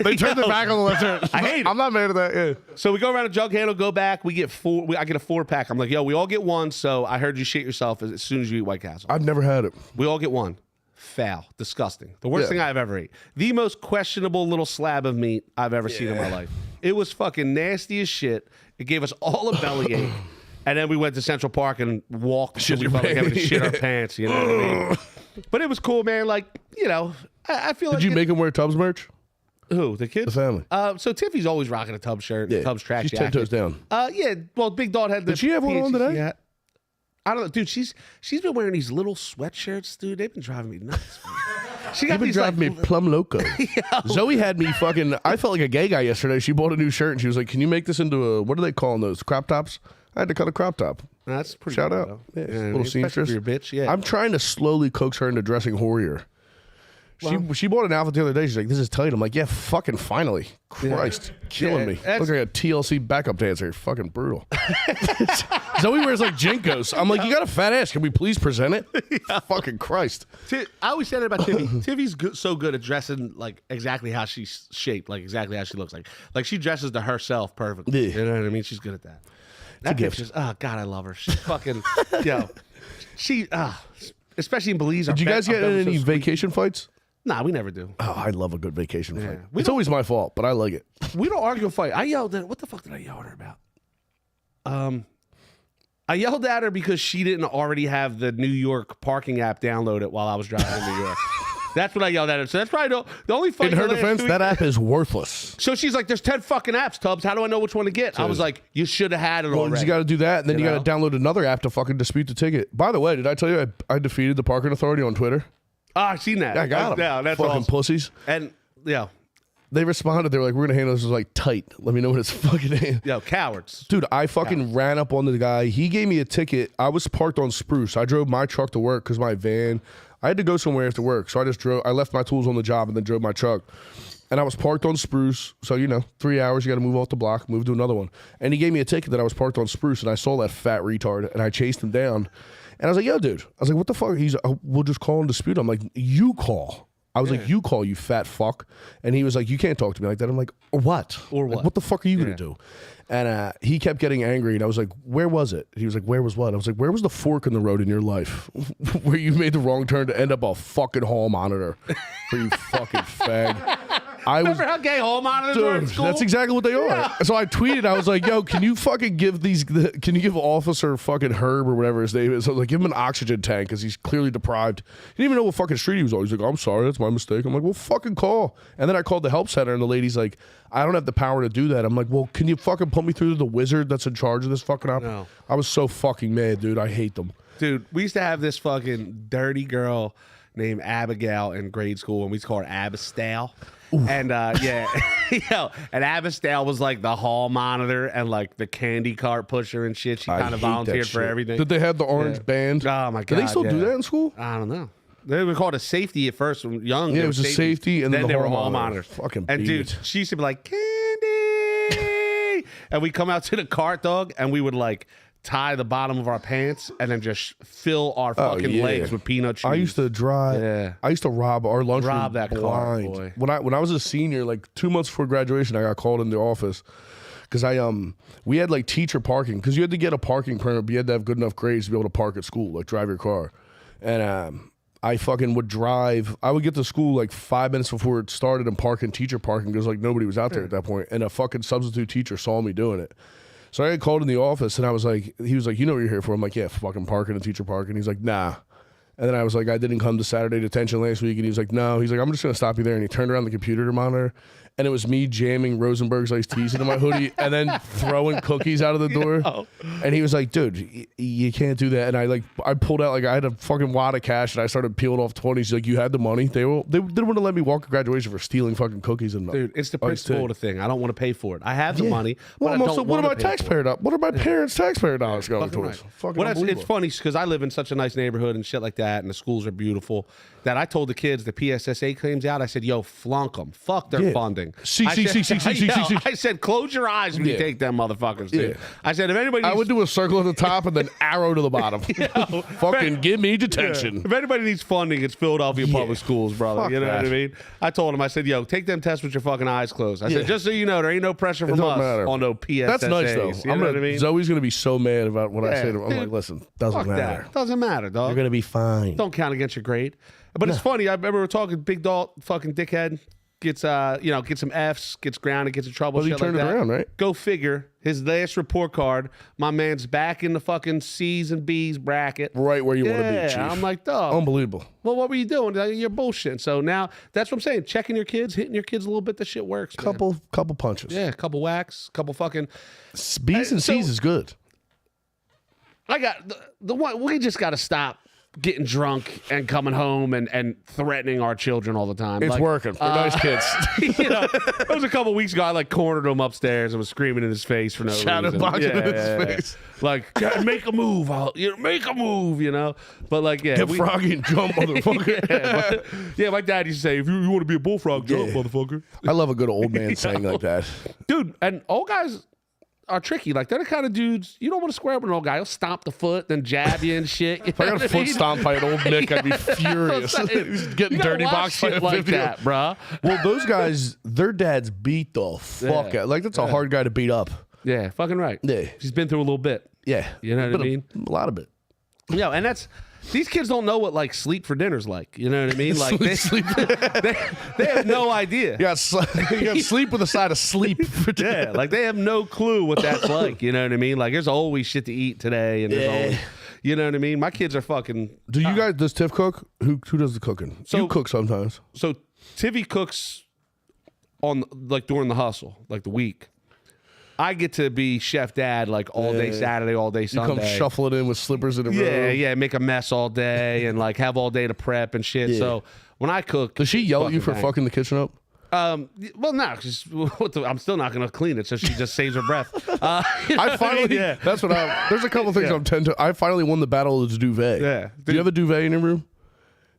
they turned their back on the left turn. I hate it. I'm not mad at that. Yeah. So we go around a jug handle, go back. We get four. I get a 4-pack. I'm like, "Yo, we all get one." So I heard you shit yourself as soon as you eat White Castle. I've never had it. We all get one. Foul. Disgusting. The worst Yeah. thing I've ever ate. The most questionable little slab of meat I've ever seen in my life. It was fucking nasty as shit. It gave us all a bellyache. And then we went to Central Park and walked until Shit we your felt like having to pants. shit our pants. You know what I mean? But it was cool, man. Like, I feel like Did you make them wear Tubbs merch? who? The kids? The family. So Tiffy's always rocking a Tubbs shirt, Yeah. Tubbs track She's jacket. 10 toes down. Yeah. Well, Big Dog had the. Did she have one on PhD today? hat. I don't know, dude. She's been wearing these little sweatshirts, dude. They've been driving me nuts. Man. She got You've been these driving like, me plumb loco. Zoe had me fucking. I felt like a gay guy yesterday. She bought a new shirt and she was like, "Can you make this into a what are they calling those crop tops?" I had to cut a crop top. That's pretty. Shout good, out. though. Yeah, You know what I little mean? Especially seamstress. for your bitch. Yeah. I'm trying to slowly coax her into dressing horier. She bought an outfit the other day. She's like, "This is tight." I'm like, "Yeah, fucking finally." Christ, killing Yeah, me. that's- Look like a TLC backup dancer. Fucking brutal. Zoe wears like Jinkos. I'm like, "You got a fat ass. Can we please present it?" Fucking Christ. I always said it about Tiffy. Tiffy's so good at dressing like exactly how she's shaped, like exactly how she looks like. Like she dresses to herself perfectly. Yeah. You know what I mean? She's good at that. That gift. bitch is, oh God, I love her. She's fucking, yo, she, especially in Belize. Did you guys get in any vacation fights? Nah, we never do. Oh, I love a good vacation fight. We It's always my fault, but I like it. We don't argue a fight. I yelled at what the fuck did I yell at her about? I yelled at her because she didn't already have the New York parking app downloaded while I was driving to New York. That's what I yelled at her. So that's probably the only fight. In her defense, that app is worthless. So she's like, "There's 10 fucking apps, Tubbs. How do I know which one to get?" I was like, "You should have had it already." Well, you got to do that, and then you got to download another app to fucking dispute the ticket. By the way, did I tell you I defeated the parking authority on Twitter? Oh, I've seen that. Yeah, I got them. Yeah, that's fucking awesome. pussies. And yeah, they responded. They were like, "We're gonna handle this like tight. Let me know when it's fucking in." Yo, cowards. Dude, I fucking ran up on the guy. He gave me a ticket. I was parked on Spruce. I drove my truck to work because my van. I had to go somewhere after work, so I just drove. I left my tools on the job and then drove my truck. And I was parked on Spruce, so 3 hours. You got to move off the block, move to another one. And he gave me a ticket that I was parked on Spruce, and I saw that fat retard, and I chased him down. And I was like, "Yo, dude." I was like, "What the fuck?" He's, "We'll just call and dispute." I'm like, "You call." I was like, "You call, you fat fuck." And he was like, "You can't talk to me like that." I'm like, "What? Or what? Like, what the fuck are you gonna do?" And he kept getting angry, and I was like, "Where was it?" He was like, "Where was what?" I was like, "Where was the fork in the road in your life where you made the wrong turn to end up a fucking hall monitor for you fucking fag?" Remember how gay hall monitors were in Dude, school? that's exactly what they are. Yeah. So I tweeted, I was like, "Yo, can you fucking give can you give Officer fucking Herb or whatever his name is? I was like, give him an oxygen tank because he's clearly deprived." He didn't even know what fucking street he was on. He's like, "I'm sorry, that's my mistake." I'm like, "Well, fucking call." And then I called the help center, and the lady's like, "I don't have the power to do that." I'm like, "Well, can you fucking put me through to the wizard that's in charge of this fucking op?" No. I was so fucking mad, dude. I hate them. Dude, we used to have this fucking dirty girl named Abigail in grade school, and we used to call her Abistale. And yeah, and Abistale was like the hall monitor and like the candy cart pusher and shit. She I kind of hate that volunteered for shit. everything. Did they have the orange band? Oh my god! Do they still do that in school? I don't know. They were called a safety at first when young. Yeah, they it was were a safety, and then they the were hall hall monitor. monitors. Fucking and beat dude, it. she used to be like candy, and we come out to the cart, dog, and we would like tie the bottom of our pants and then just fill our fucking legs with peanut cheese. I used to drive. Yeah. I used to rob our lunchroom Rob that car, blind. boy. When I was a senior, like 2 months before graduation, I got called in the office because we had like teacher parking because you had to get a parking permit, but you had to have good enough grades to be able to park at school, like drive your car. And I fucking would drive. I would get to school like 5 minutes before it started and park in teacher parking because like nobody was out there at that point. And a fucking substitute teacher saw me doing it. So I got called in the office, and I was like, he was like, "You know what you're here for?" I'm like, "Yeah, fucking parking and teacher parking." He's like, "Nah." And then I was like, "I didn't come to Saturday detention last week." And he was like, "No." He's like, "I'm just going to stop you there." And he turned around the computer monitor, and it was me jamming Rosenberg's iced teas into my hoodie and then throwing cookies out of the door. And he was like, "Dude, you can't do that." And I pulled out, like, I had a fucking wad of cash, and I started peeling off 20s. He's like, "You had the money?" They didn't want to let me walk to graduation for stealing fucking cookies and Dude, it's the iced principle tea. of the thing. I don't want to pay for it. I have the money, Well, but I'm I also, don't what are want my to pay for it. taxpayer dollars? What are my parents' taxpayer dollars going Fucking towards? right. Fucking Well, it's unbelievable. funny because I live in such a nice neighborhood and shit like that, and the schools are beautiful. That I told the kids the PSSA claims out. I said, "Yo, flunk them. Fuck their Yeah. funding." See. I said, "Close your eyes when you Yeah. take them motherfuckers." Dude. Yeah. I said, "If anybody, I needs, would do a circle at the top and then arrow to the bottom. Fucking give me detention. if anybody needs funding, it's Philadelphia Public Schools, brother." Fuck you know what I that. mean? I told him, I said, "Yo, take them tests with your fucking eyes closed." I Yeah. said, "Just so you know, there ain't no pressure from don't us matter. on no PSSAs." That's nice though. You know what I mean? Zoe's gonna be so mad about what I say to him. I'm dude, like, listen, doesn't Fuck matter. that. Doesn't matter, dog. You're gonna be fine. Don't count against your grade. But it's funny. I remember we were talking. Big Dalt, fucking dickhead, gets gets some Fs, gets grounded, gets in trouble. Well, he shit turned like it that. around, right? Go figure. His last report card, my man's back in the fucking C's and B's bracket. Right where you want to Yeah, be, Chief. I'm like, dog. Unbelievable. Well, what were you doing? You're bullshitting. So now that's what I'm saying. Checking your kids, hitting your kids a little bit. The shit works. Man. Couple punches. Yeah, couple whacks, couple fucking. B's and So- C's is good. I got the one. We just got to stop getting drunk and coming home and threatening our children all the time. It's Like, working. We're nice kids. You know, it was a couple weeks ago. I like cornered him upstairs and was screaming in his face for no Shadow reason. boxing in his face. Like, "Dad, make a move. Make a move. You know. But like, yeah, Get froggy and jump, motherfucker. yeah, my dad used to say, if you want to be a bullfrog, jump, motherfucker. I love a good old man saying like that. Dude, and old guys are tricky. Like, they're the kind of dudes, you don't want to square up with an old guy. He'll stomp the foot, then jab you and shit. You If I know got a what foot mean? stomped by an old Nick, I'd be furious. He's getting You gotta dirty watch boxed by shit a like 50. that, bruh. Well, those guys, their dads beat the fuck Yeah. out. Like, that's a hard guy to beat up. Yeah, fucking right. Yeah. She's been through a little bit. Yeah. You know what I mean? A lot of it. Yeah, and these kids don't know what like sleep for dinner's like. You know what I mean? Like they have no idea. You got sleep with a side of sleep for dinner. Yeah, like they have no clue what that's like. You know what I mean? Like there's always shit to eat today, and there's always, you know what I mean? My kids are fucking. Do you guys? Does Tiff cook? Who does the cooking? So- you cook sometimes. So Tivy cooks on like during the hustle, like the week. I get to be chef dad like all day Saturday, all day You Sunday. come shuffle it in with slippers in a row. Yeah, make a mess all day and like have all day to prep and shit. Yeah. So when I cook, Does she yell at you for bang. fucking the kitchen up? Well, no, I'm still not gonna clean it, so she just saves her breath. I finally. That's what I. There's a couple things I'm tend to. I finally won the battle of the duvet. Yeah. Do you have a duvet in your room?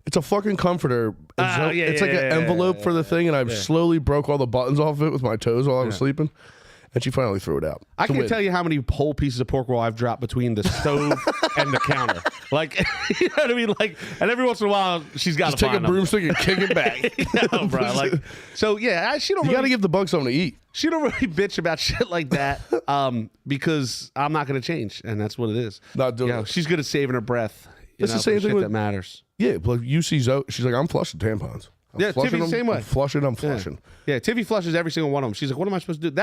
It's a fucking comforter. It's like an envelope for the thing, and I've slowly broke all the buttons off of it with my toes while I was sleeping. And she finally threw it out. I can't tell you how many whole pieces of pork roll I've dropped between the stove and the counter. Like, you know what I mean? Like, and every once in a while, she's got to take a broomstick and kick it back. No, bro. Like, so yeah, she don't. You got to give the bugs something to eat. She don't really bitch about shit like that, because I'm not going to change, and that's what it is. Not doing it. She's good at saving her breath. It's the same thing that matters. Yeah, but you see Zoe, she's like, I'm flushing tampons. I'm Tiffany's the same way. I'm flushing. Yeah, Tiffy flushes every single one of them. She's like, what am I supposed to do?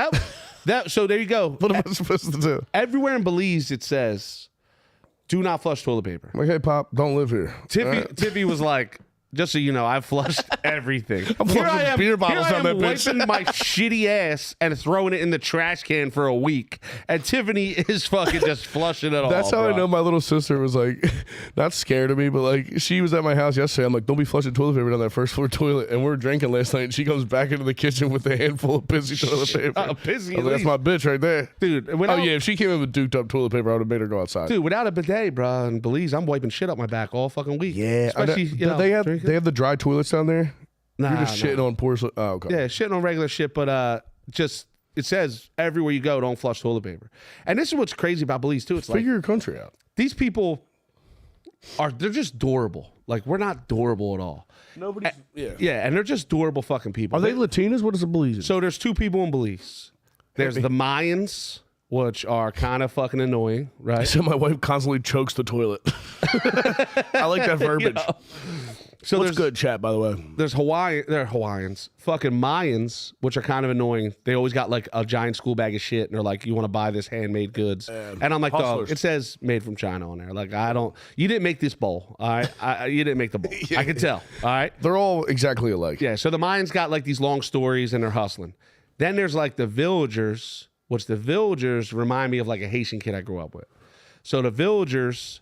That. So there you go. What am I supposed to do? Everywhere in Belize, it says, do not flush toilet paper. I'm like, hey, Pop, don't live here. Tiffy was like, just so you know, I've flushed everything. I'm flushing beer bottles down that bitch. Wiping my shitty ass and throwing it in the trash can for a week. And Tiffany is fucking just flushing it all. That's how bro. I know my little sister was like, not scared of me, but like, she was at my house yesterday. I'm like, don't be flushing toilet paper down that first floor toilet. And we're drinking last night, and she comes back into the kitchen with a handful of pissy toilet paper. Pissy, I was like, that's my bitch right there. dude. If she came in with duked up toilet paper, I would have made her go outside. Dude, without a bidet, bro, in Belize, I'm wiping shit up my back all fucking week. Yeah, especially they have the dry toilets down there. Nah, You're just shitting on porcelain. Oh, okay. Yeah, shitting on regular shit, but just it says everywhere you go, don't flush toilet paper. And this is what's crazy about Belize too. It's Figure like your country out. these people they're just durable. Like we're not durable at all. Nobody's. Yeah, and they're just durable fucking people. Are they Latinas? What is a Belize? So there's two people in Belize. There's the Mayans, which are kind of fucking annoying, right? So my wife constantly chokes the toilet. I like that verbiage. So What's good, chat, by the way? They're Hawaiians. Fucking Mayans, which are kind of annoying. They always got like a giant school bag of shit, and they're like, "You want to buy this handmade goods?" And I'm like, hustlers. "Dog, it says made from China on there." Like, you didn't make this bowl, all right? You didn't make the bowl. I can tell, all right? They're all exactly alike. Yeah. So the Mayans got like these long stories, and they're hustling. Then there's like the villagers, which the villagers remind me of like a Haitian kid I grew up with. So the villagers,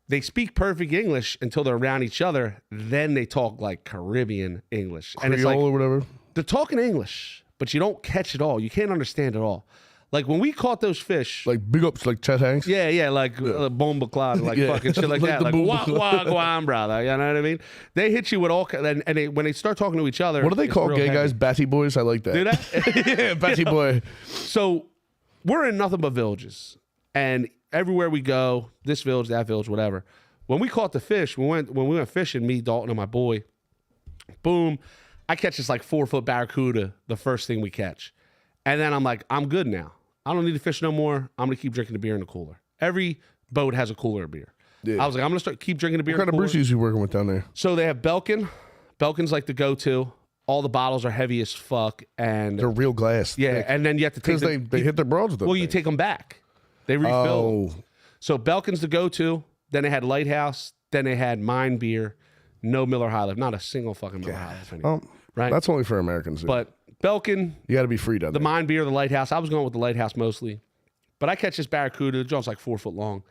they speak perfect English until they're around each other. Then they talk like Caribbean English. And it's Creole like, or whatever. they're talking English, but you don't catch it all. You can't understand it all. Like when we caught those fish. Like big ups, like Chet Hanks. Like bomba clod, like fucking shit like Like that. the Like bomba wagwan, brother. You know what I mean? They hit you with all, and when they start talking to each other. What do they it's call real gay heavy. guys? Batty boys? I like that. Do that? Yeah, Batty boy. So we're in nothing but villages, and everywhere we go, this village, that village, whatever. When we caught the fish, when we went fishing, me, Dalton, and my boy, boom, I catch this like 4-foot barracuda, the first thing we catch. And then I'm like, I'm good now. I don't need to fish no more. I'm going to keep drinking the beer in the cooler. Every boat has a cooler of beer. Yeah. I was like, I'm going to keep drinking the beer What in kind the of cooler. brewskis you working with down there? So they have Belkin. Belkin's like the go-to. All the bottles are heavy as fuck. And They're real glass. yeah, and then you have to take Because they hit their broads with them. well, you take them back. They refill. Oh. So Belkin's the go-to. Then they had Lighthouse. Then they had Mine Beer. No Miller High Life. Not a single fucking Miller High Life anymore. Right? That's only for Americans. But Belkin, you got to be free down the there. Mine Beer, the Lighthouse. I was going with the Lighthouse mostly. But I catch this barracuda. The jaw's like 4 foot long.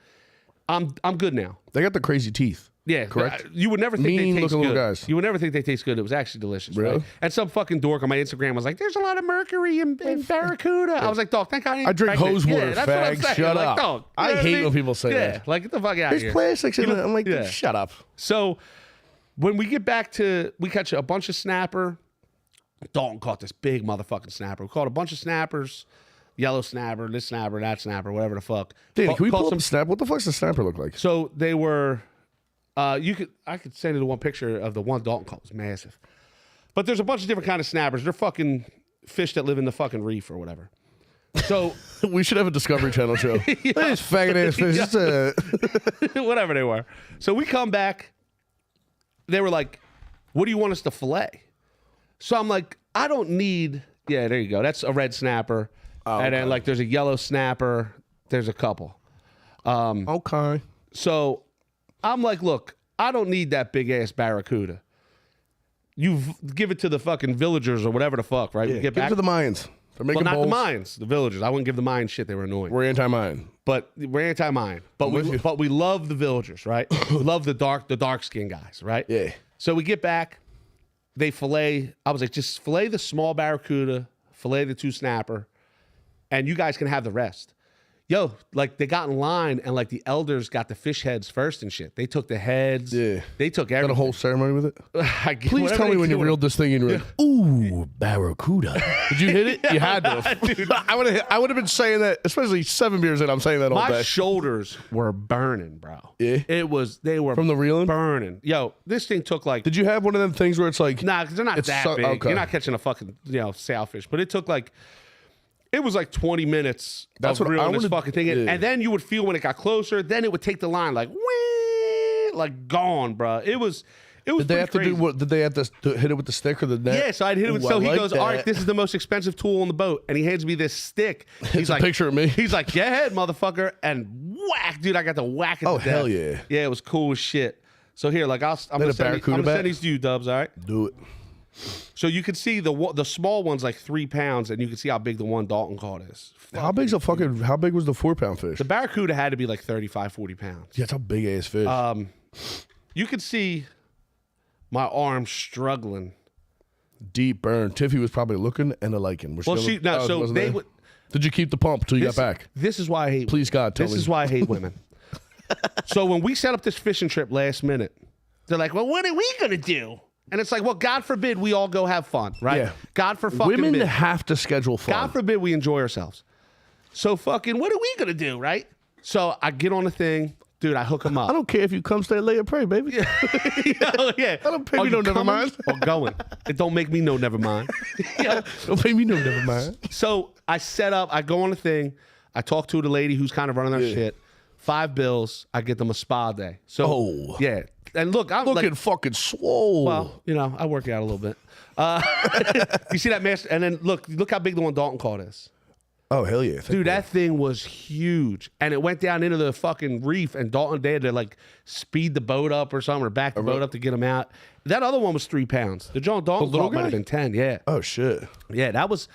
I'm good now. They got the crazy teeth. Yeah, Correct. You would never think they taste Mean-looking good. little guys. You would never think they taste good. It was actually delicious. Really? Right? And some fucking dork on my Instagram was like, "There's a lot of mercury in barracuda." I was like, "Dog, thank God I ain't I drink pregnant." hose water, Yeah, that's what I'm fag. saying. Shut Like, up. dog, you I know what hate mean? when people say Yeah, that. like get the fuck out There's here. plastics in it. I'm like, Yeah. shut up. So when we get back to, we catch a bunch of snapper. Dalton caught this big motherfucking snapper. We caught a bunch of snappers. Yellow snapper, this snapper, that snapper, whatever the fuck. Danny, can we Caught pull up some- the snap? What the fuck's the snapper look like? So they were, I could send you the one picture of the one Dalton caught. It was massive. But there's a bunch of different kind of snappers. They're fucking fish that live in the fucking reef or whatever. So We should have a Discovery Channel show. This faggot ass fish. It's a- whatever they were. So we come back. They were like, "What do you want us to fillet?" So I'm like, "I don't need." Yeah, there you go. That's a red snapper, and then like there's a yellow snapper. There's a couple. Okay. So I'm like, "Look, I don't need that big ass barracuda. You give it to the fucking villagers or whatever the fuck, right? Yeah, We give get it back to the Mayans. They're making well, not bowls. the mines, the villagers. I wouldn't give the mines shit. They were annoying. We're anti-Mayan. But we're anti-mine. But with we you. but we love the villagers, right? We love the dark skinned guys, right? Yeah. So we get back, they fillet. I was like, just fillet the small barracuda, fillet the 2 snapper, and you guys can have the rest. Yo, like they got in line and like the elders got the fish heads first and shit. They took the heads. Yeah. They took Got everything. a whole ceremony with it. Please tell me when you reeled this thing and you're like, ooh, barracuda. Did you hit it? You had to. I would have been saying that, especially 7 beers in. I'm saying that all My day. shoulders were burning, bro. Yeah? They were From the reeling? burning. Yo, this thing took like Did you have one of them things where it's like, nah, because they're not It's that so- big. okay. You're not catching a fucking sailfish, but it took like. It was like 20 minutes That's of what I reeling this wanted- fucking thing in. yeah. And then you would feel when it got closer, then it would take the line like, wee, like gone, bro. It was did they have crazy. to do what? Did they have to hit it with the stick or the net? Yeah, so I'd hit him. Ooh, So I he like goes, that. "All right, this is the most expensive tool on the boat," and he hands me this stick. He's a like, picture of me. He's like, "Get ahead, motherfucker!" And whack, dude, I got to whack it. Oh, to death. hell yeah. Yeah, it was cool as shit. So here, like, I'm They gonna had a barracuda send back? these to you, Dubs. All right. Do it. So you can see the small one's like 3 pounds, and you can see how big the one Dalton caught is. How big was the 4-pound fish? The barracuda had to be like 35, 40 pounds. Yeah, it's a big ass fish. You could see my arm struggling. Deep burn. Tiffy was probably looking and a liking. Was Well, she no, so wasn't they there? would. Did you keep the pump till you got back? This is why I hate. Please, God, tell This me. is why I hate women. So when we set up this fishing trip last minute, they're like, "Well, what are we gonna do?" And it's like, "Well, God forbid we all go have fun, right? Yeah. God for fucking Women bid. have to schedule fun. God forbid we enjoy ourselves. So fucking, what are we gonna do, right?" So I get on the thing, dude. I hook him up. I don't care if you come stay late or pray, baby. Yeah. I don't pay me no never mind. Or going. It don't make me no never mind. Yeah. Don't pay me no, never mind. So I set up, I go on the thing, I talk to the lady who's kind of running our shit. $5, I get them a spa day. So Oh. yeah. And look, I'm Looking like, fucking swole. well, I work out a little bit. You see that master? And then look how big the one Dalton caught is. Oh, hell yeah. Dude, that thing was huge. And it went down into the fucking reef, and Dalton, they had to like speed the boat up or something, or back the boat up to get him out. That other one was 3 pounds. The John Dalton little caught might have guy? been 10, yeah. Oh, shit. Yeah, that was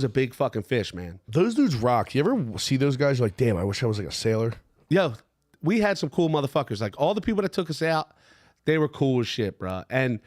a big fucking fish, man. Those dudes rock. You ever see those guys? You're like, damn, I wish I was like a sailor. Yo, we had some cool motherfuckers. Like all the people that took us out, they were cool as shit, bro. And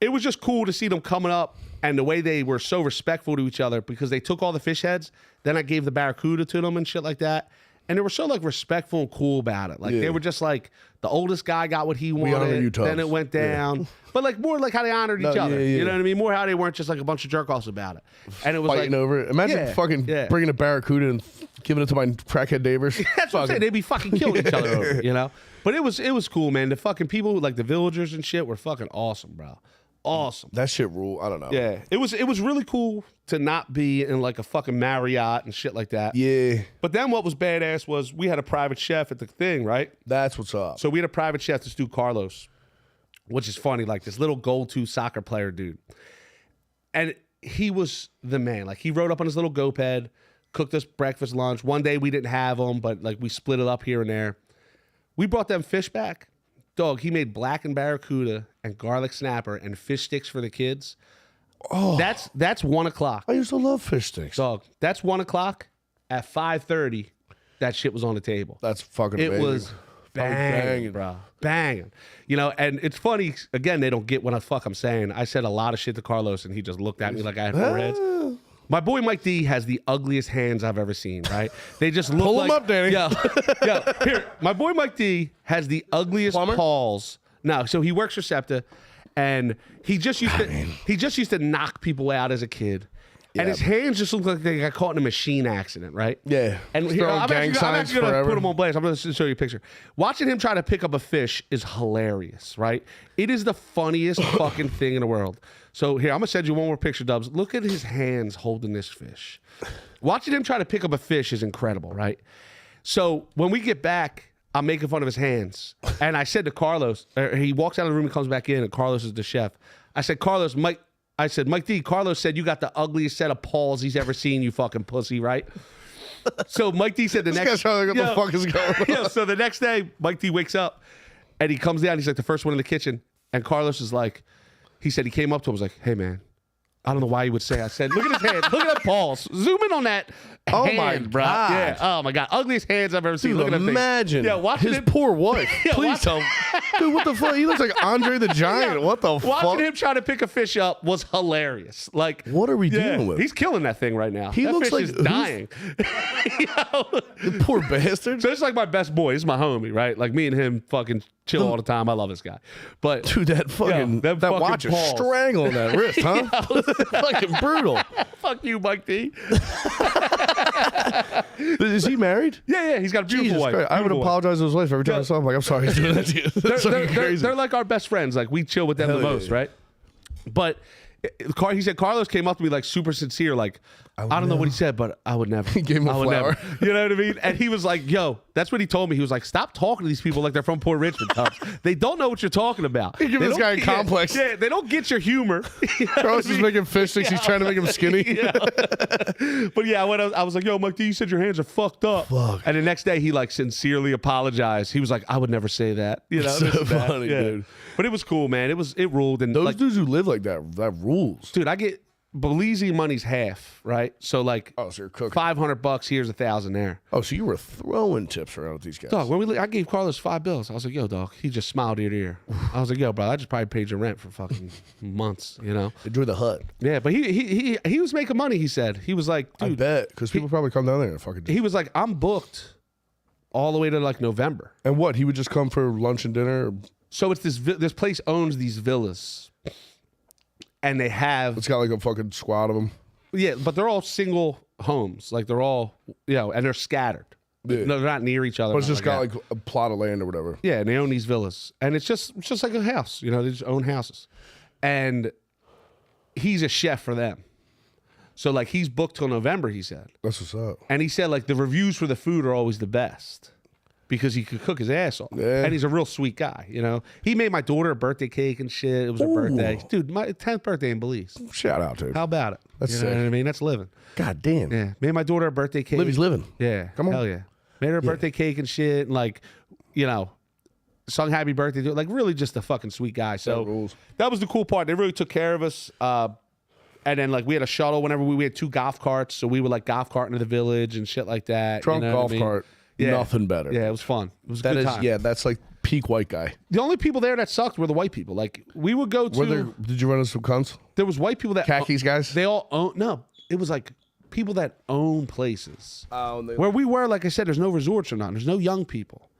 it was just cool to see them coming up and the way they were so respectful to each other because they took all the fish heads. Then I gave the barracuda to them and shit like that. And they were so like respectful and cool about it. Like they were just like the oldest guy got what he wanted. honor you, Tubbs. Then it went down. But like more like how they honored each other. yeah. You know what I mean? More how they weren't just like a bunch of jerk offs about it. And it was Fighting like over it. Imagine Yeah, fucking yeah. bringing a barracuda and giving it to my crackhead neighbors. That's what I'm saying. They'd be fucking killing each other over it, But it was cool, man. The fucking people, like the villagers and shit, were fucking awesome, bro. Awesome. That shit rule. I don't know. Yeah. It was really cool to not be in like a fucking Marriott and shit like that. Yeah. But then what was badass was we had a private chef at the thing, right? That's what's up. So we had a private chef, this dude Carlos, which is funny, like this little goal-to soccer player dude. And he was the man. Like he rode up on his little GoPed, cooked us breakfast, lunch. One day we didn't have them, but like we split it up here and there. We brought them fish back. Dog, he made blackened barracuda and garlic snapper and fish sticks for the kids. Oh, that's 1 o'clock. I used to love fish sticks. Dog, that's 1 o'clock. At 5:30, that shit was on the table. That's fucking It amazing. was banging, bro. Banging. And it's funny, again, they don't get what the fuck I'm saying. I said a lot of shit to Carlos, and he just looked at me like I had 4 heads. My boy Mike D has the ugliest hands I've ever seen, right? They just look Pull like... 'em up, Danny. Yo, here. My boy Mike D has the ugliest Plumber? paws. No, so he works for SEPTA, and he just used to knock people out as a kid. And his hands just look like they got caught in a machine accident, right? Yeah. And Just here, throwing I'm gang actually signs going to forever. put him on blast. I'm going to show you a picture. Watching him try to pick up a fish is hilarious, right? It is the funniest fucking thing in the world. So here, I'm going to send you one more picture, Dubs. Look at his hands holding this fish. Watching him try to pick up a fish is incredible, right? So when we get back, I'm making fun of his hands. And I said to Carlos, he walks out of the room and comes back in, and Carlos is the chef. I said, Mike D, Carlos said you got the ugliest set of paws he's ever seen, you fucking pussy, right? So Mike D said the This next... guy's trying to think what the fuck is going on. So the next day, Mike D wakes up, and he comes down, he's like the first one in the kitchen, and Carlos is like, he said he came up to him, was like, hey, man, I don't know why he would say. I said, look at his hands. Look at that paws. Zoom in on that Oh hand, my bro. God. Yeah. Oh my God. Ugliest hands I've ever seen. Dude, Look at that thing. imagine his him, poor wife. Please watch- tell him. Dude, what the fuck? He looks like Andre the Giant. What the Watching fuck? him try to pick a fish up was hilarious. Like, What are we dealing with? He's killing that thing right now. He that looks fish like- is dying. The poor bastard. So it's like my best boy. He's my homie, right? Like me and him fucking chill all the time. I love this guy. But Dude, that fucking them that fucking watch is paws. strangling that wrist, huh? Fucking brutal. fuck you, Mike D. Is he married? Yeah, he's got a beautiful Jesus wife. Christ. I would Beautiful wife. apologize to his wife every time I saw him. Like, I'm sorry he's doing that to you. That's fucking crazy. They're like our best friends. Like we chill with them Hell the yeah. most, right? But he said Carlos came up to me like super sincere, like I don't know what he said, but I would never. He gave him a flower. You know what I mean? And he was like, "Yo, that's what he told me." He was like, "Stop talking to these people like they're from Port Richmond, Tubbs. They don't know what you're talking about." You give They this don't- guy a complex. Yeah, they don't get your humor. You know what Carlos I is mean? making fish sticks. He's trying to make him skinny. Yeah. But yeah, I was like, "Yo, Mike D, you said your hands are fucked up." Fuck. And the next day, he like sincerely apologized. He was like, "I would never say that." You know, So this and that. funny, Yeah. dude. But it was cool, man. It ruled. And Those like, dudes who live like that rules. dude, I get Belize money's half, right? So like, Oh, so you're cooking. $500 here's $1,000 there. Oh, so you were throwing tips around with these guys. Dog, I gave Carlos $5. I was like, yo, dog. He just smiled ear to ear. I was like, yo, bro, I just probably paid your rent for fucking months, you know? Enjoy the hut. Yeah, but he was making money. He said he was like, I dude, bet, because people probably come down there and fucking. he was like, I'm booked all the way to like November. And what? He would just come for lunch and dinner. So it's this place owns these villas, and they have It's got like a fucking squad of them. yeah, but they're all single homes. Like they're all and they're scattered. Yeah. No, they're not near each other. But it's nothing just got that. like a plot of land or whatever. Yeah, and they own these villas, and it's just like a house. You know, they just own houses, and he's a chef for them. So like he's booked till November. He said, That's what's up. and he said like the reviews for the food are always the best because he could cook his ass off, Yeah. and he's a real sweet guy. You know, he made my daughter a birthday cake and shit. It was her birthday, dude. My 10th birthday in Belize. Shout out to him. How about it? That's you know sick. what I mean? That's living. God damn. Yeah, made my daughter a birthday cake. Livy's living. Yeah, Come on. hell yeah. Made her a birthday cake and shit, and like, you know, sung happy birthday to her. Like, really just a fucking sweet guy. So That rules. that was the cool part. They really took care of us. And then like we had a shuttle whenever we had 2 golf carts, so we would like golf cart into the village and shit like that. Drunk you know what golf I mean? cart. Yeah. Nothing better. Yeah, it was fun. It was a That good is, time. yeah, that's like peak white guy. The only people there that sucked were the white people. Like we would go to. Did you run into some cunts? There was white people that Khakis guys? They all own. No, it was like people that own places. Oh, Where we were, like I said, there's no resorts or nothing. There's no young people.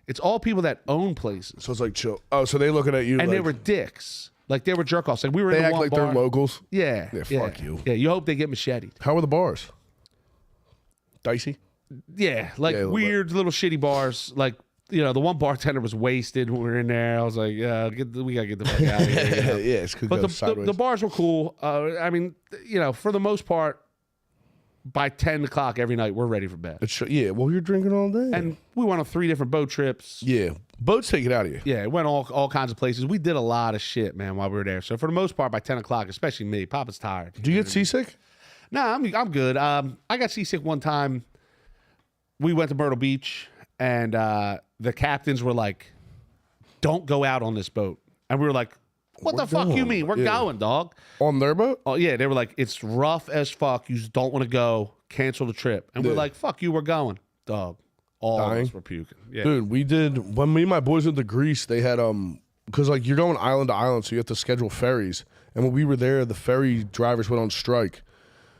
It's all people that own places. So it's like chill. Oh, so they looking at you And like, they were dicks. Like they were jerk offs. Like we were they in the act one like bar. they're locals. Yeah. Yeah, fuck you. Yeah, you hope they get macheted. How were the bars? Dicey? Yeah, like Yeah, a little weird little shitty bars. Like, you know, the one bartender was wasted when we were in there. I was like, yeah, we got to get the fuck out of here. You know? Yeah, it's could But go the sideways. bars were cool. I mean, you know, for the most part, by 10 o'clock every night, we're ready for bed. Yeah, well, you're drinking all day. And we went on 3 different boat trips. yeah, boats take it out of you. Yeah, it went all kinds of places. We did a lot of shit, man, while we were there. So for the most part, by 10 o'clock, especially me, Papa's tired. Do you get seasick? Nah, I'm good. I got seasick one time. We went to Myrtle Beach, and the captains were like, "Don't go out on this boat," and we were like, "What We're the fuck you going. mean? We're Yeah. going, dog." On their boat? Oh yeah, they were like, "It's rough as fuck. You just don't want to go. Cancel the trip." And we're Yeah. like, "Fuck you, we're going, dog." All of Dying? us were puking. Yeah. Dude, we did when me and my boys went to Greece. They had because like you're going island to island, so you have to schedule ferries. And when we were there, the ferry drivers went on strike,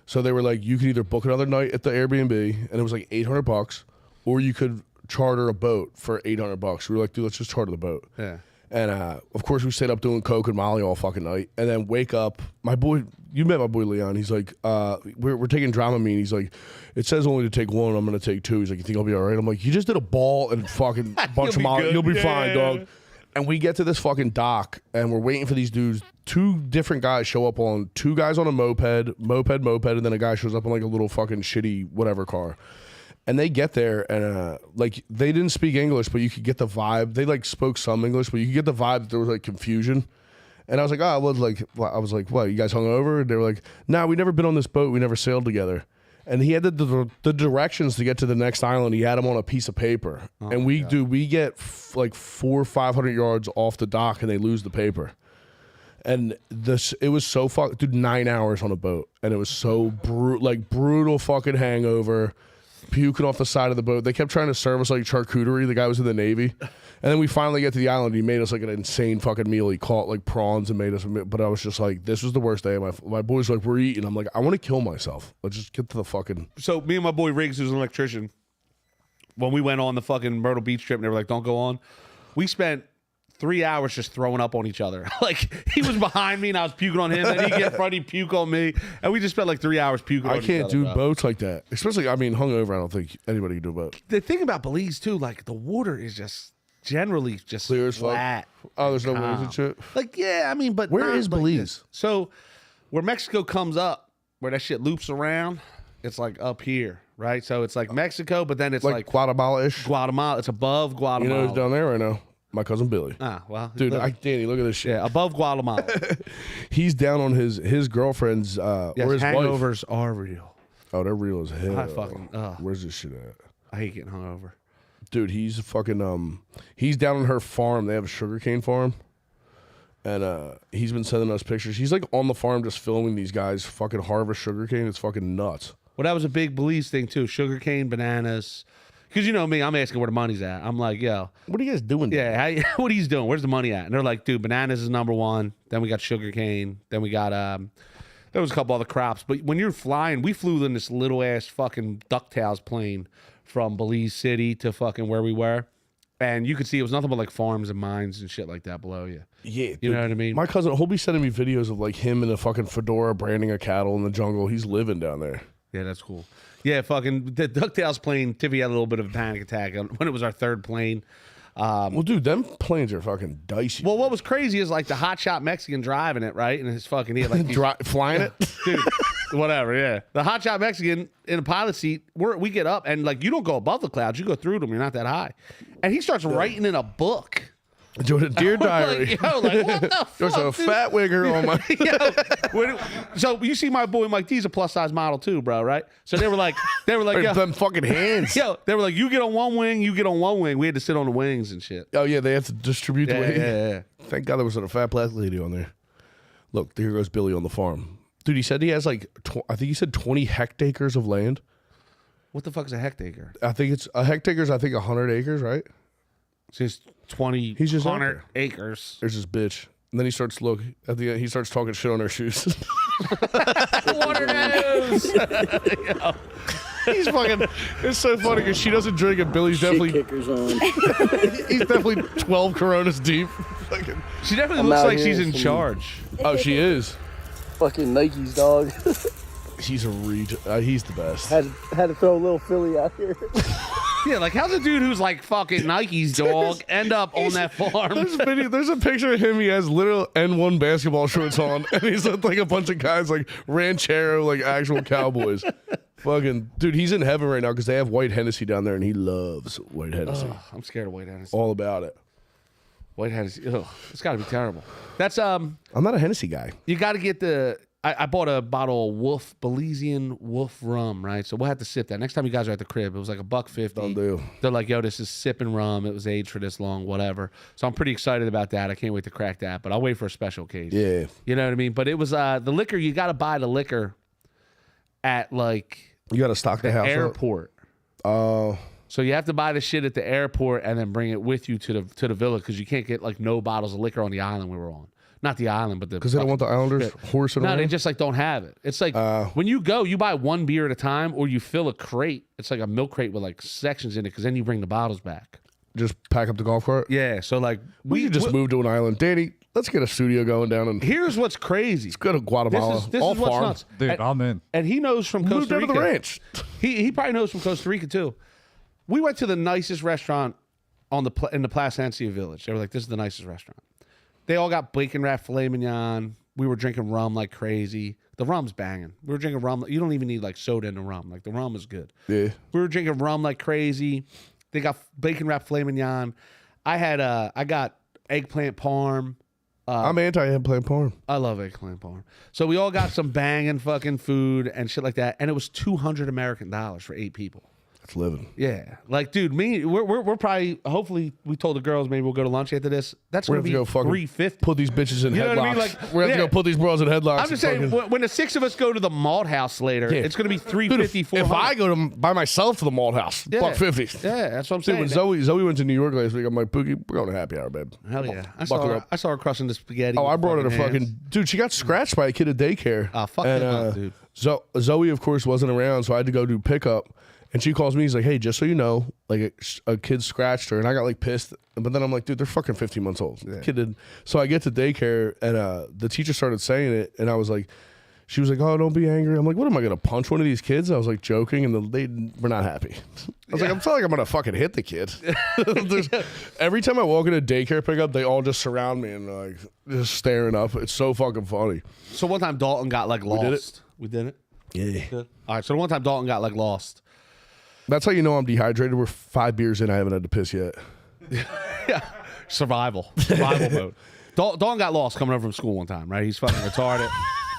so they were like, you could either book another night at the Airbnb, and it was like $800, or you could charter a boat for $800. We were like, dude, let's just charter the boat. Yeah. And of course, we stayed up doing coke and Molly all fucking night, and then wake up. My boy, you met my boy Leon. He's like, we're taking Dramamine. He's like, it says only to take one. I'm gonna take 2. He's like, you think I'll be all right? I'm like, you just did a ball and fucking bunch You'll of be Molly. good. You'll be Yeah. fine, dog. And we get to this fucking dock, and we're waiting for these dudes. 2 different guys show up on 2 guys on a moped, and then a guy shows up on like a little fucking shitty whatever car. And they get there, and like they didn't speak English, but you could get the vibe. They like spoke some English, but you could get the vibe that there was like confusion. And I was like, I was like, what? You guys hung over? And they were like, nah, we never been on this boat. We never sailed together. And he had the directions to get to the next island. He had them on a piece of paper. And we get like 400 or 500 yards off the dock, and they lose the paper. And it was so dude, 9 hours on a boat, and it was so brutal fucking hangover, puking off the side of the boat. They kept trying to serve us like charcuterie. The guy was in the Navy. And then we finally get to the island. He made us like an insane fucking meal. He caught like prawns and made us. But I was just like, this was the worst day of my boys were like, we're eating. I'm like, I want to kill myself. Let's just get to the fucking. So me and my boy Riggs, who's an electrician, when we went on the fucking Myrtle Beach trip, and they were like, don't go on. We spent 3 hours just throwing up on each other. Like he was behind me and I was puking on him, and he'd get in front, he'd puke on me, and we just spent like 3 hours puking on each other. I can't do boats like that. Especially, I mean, hungover, I don't think anybody can do a boat. The thing about Belize too, like the water is just generally just clear as flat. Oh, there's no waves and shit. Like, yeah, I mean, but where is like Belize? This. So where Mexico comes up, where that shit loops around, it's like up here, right? So it's like Mexico, but then it's like Guatemala-ish. Guatemala. It's above Guatemala. You know who's down there right now? My cousin Billy. Ah, well, dude, Danny, look at this shit. Yeah, above Guatemala. He's down on his girlfriend's yes, or his hangovers wife. Are real. Oh, they're real as hell. I fucking. Where's this shit at? I hate getting hungover. Dude, he's fucking he's down on her farm. They have a sugarcane farm. And he's been sending us pictures. He's like on the farm just filming these guys fucking harvest sugarcane. It's fucking nuts. Well, that was a big Belize thing too. Sugarcane, bananas. Because you know me, I'm asking where the money's at. I'm like, yo. What are you guys doing? Yeah, what are you doing? Where's the money at? And they're like, dude, bananas is number 1. Then we got sugarcane. Then we got, there was a couple other crops. But when you're flying, we flew in this little ass fucking DuckTales plane from Belize City to fucking where we were. And you could see it was nothing but like farms and mines and shit like that below you. Yeah. You know what I mean? My cousin, he'll be sending me videos of like him in a fucking fedora branding a cattle in the jungle. He's living down there. Yeah, that's cool. Yeah, fucking the DuckTales plane, Tiffy had a little bit of a panic attack when it was our 3rd plane. Well, dude, them planes are fucking dicey. Well, what was crazy is like the hotshot Mexican driving it, right? And his fucking, he had like flying it? Dude, whatever, yeah. The hotshot Mexican in a pilot seat, we get up and like you don't go above the clouds, you go through them, you're not that high. And he starts writing in a book. Doing a deer diary. Like, yo, like, what the fuck? There's a fat wigger on my. So you see my boy Mike D's a plus size model too, bro, right? So they were like, yo, them fucking hands. Yo, they were like, you get on one wing, you get on one wing. We had to sit on the wings and shit. Oh yeah, they have to distribute the weight. Yeah. Thank God there wasn't a fat black lady on there. Look, there goes Billy on the farm. Dude, he said he has like, I think he said 20 hectares of land. What the fuck is a hectare? I think it's a hectare is 100 acres, right? So it's 20, he's just 100 acres. There's this bitch. And then he starts at the end, he starts talking shit on her shoes. Water nose. He's fucking. It's so funny because she doesn't drink and Billy's definitely. Kickers on. He's definitely 12 Coronas deep. She definitely looks like she's in charge. Oh, she is. Fucking Nikes, dog. He's a he's the best. Had to throw a little Philly out here. Yeah, like how's a dude who's like fucking Nikes dog end up on that farm? There's a picture of him. He has literal N1 basketball shorts on, and he's with like a bunch of guys like ranchero, like actual cowboys. Fucking dude, he's in heaven right now because they have white Hennessy down there, and he loves white Hennessy. I'm scared of white Hennessy. All about it. White Hennessy. Ugh, it's got to be terrible. That's I'm not a Hennessy guy. You got to get the. I bought a bottle of Belizean Wolf rum, right? So we'll have to sip that. Next time you guys are at the crib, it was like $1.50. Don't do. They're like, yo, this is sipping rum. It was aged for this long, whatever. So I'm pretty excited about that. I can't wait to crack that, but I'll wait for a special case. Yeah. You know what I mean? But it was the liquor, you got to buy the liquor at like You got to stock the house airport. Oh. So you have to buy the shit at the airport and then bring it with you to the villa because you can't get like no bottles of liquor on the island we were on. Not the island, but the because they don't want the Islanders horsing around. No, they just like don't have it. It's like when you go, you buy one beer at a time, or you fill a crate. It's like a milk crate with like sections in it, because then you bring the bottles back. Just pack up the golf cart. Yeah, so like we could just move to an island, Danny. Let's get a studio going down and here's what's crazy. Let's go to Guatemala. This all is what's farm. nuts. Dude, I'm in. And he knows from Move Costa down Rica. to the ranch. He probably knows from Costa Rica too. We went to the nicest restaurant in the Placencia Village. They were like, this is the nicest restaurant. They all got bacon wrapped filet mignon. We were drinking rum like crazy. The rum's banging. We were drinking rum. You don't even need like soda in the rum. Like the rum is good. Yeah. We were drinking rum like crazy. They got bacon wrapped filet mignon. I got eggplant parm. I'm anti-eggplant parm. I love eggplant parm. So we all got some banging fucking food and shit like that. And it was $200 American for 8 people. That's living. Yeah. Like, dude, we're probably, hopefully, we told the girls maybe we'll go to lunch after this. That's going to be go fucking $350. Put these bitches in You know headlocks. what I mean? Like, We're going to go put these bros in headlocks. I'm just saying, when the 6 of us go to the malt house later, Yeah. it's going to be Dude, $350, if I go to by myself to the malt house, $150. Yeah, that's what I'm Dude, saying. when Zoe went to New York last week, I'm like, Pookie, we're going to happy hour, babe. Hell yeah. I Buckle saw up. her crushing the spaghetti. Oh, with I brought her to hands. fucking... Dude, she got scratched by a kid at daycare. Oh, fuck him up, dude. Zoe, of course, wasn't around, so I had to go do pickup. And she calls me. He's like, hey, just so you know, like a kid scratched her. And I got like pissed. But then I'm like, dude, they're fucking 15 months old. The kid did. So I get to daycare and the teacher started saying it. And I was like, she was like, oh, don't be angry. I'm like, what am I going to punch one of these kids? I was like joking. And they were not happy. I was like, I'm not like I'm going to fucking hit the kid. Every time I walk into daycare pickup, they all just surround me and like just staring up. It's so fucking funny. So one time Dalton got like lost. did it? We did it? Yeah. All right. So the one time Dalton got like lost. That's how you know I'm dehydrated. We're 5 beers in. I haven't had to piss yet. Yeah. Survival mode. Dalton got lost coming over from school one time, right? He's fucking retarded.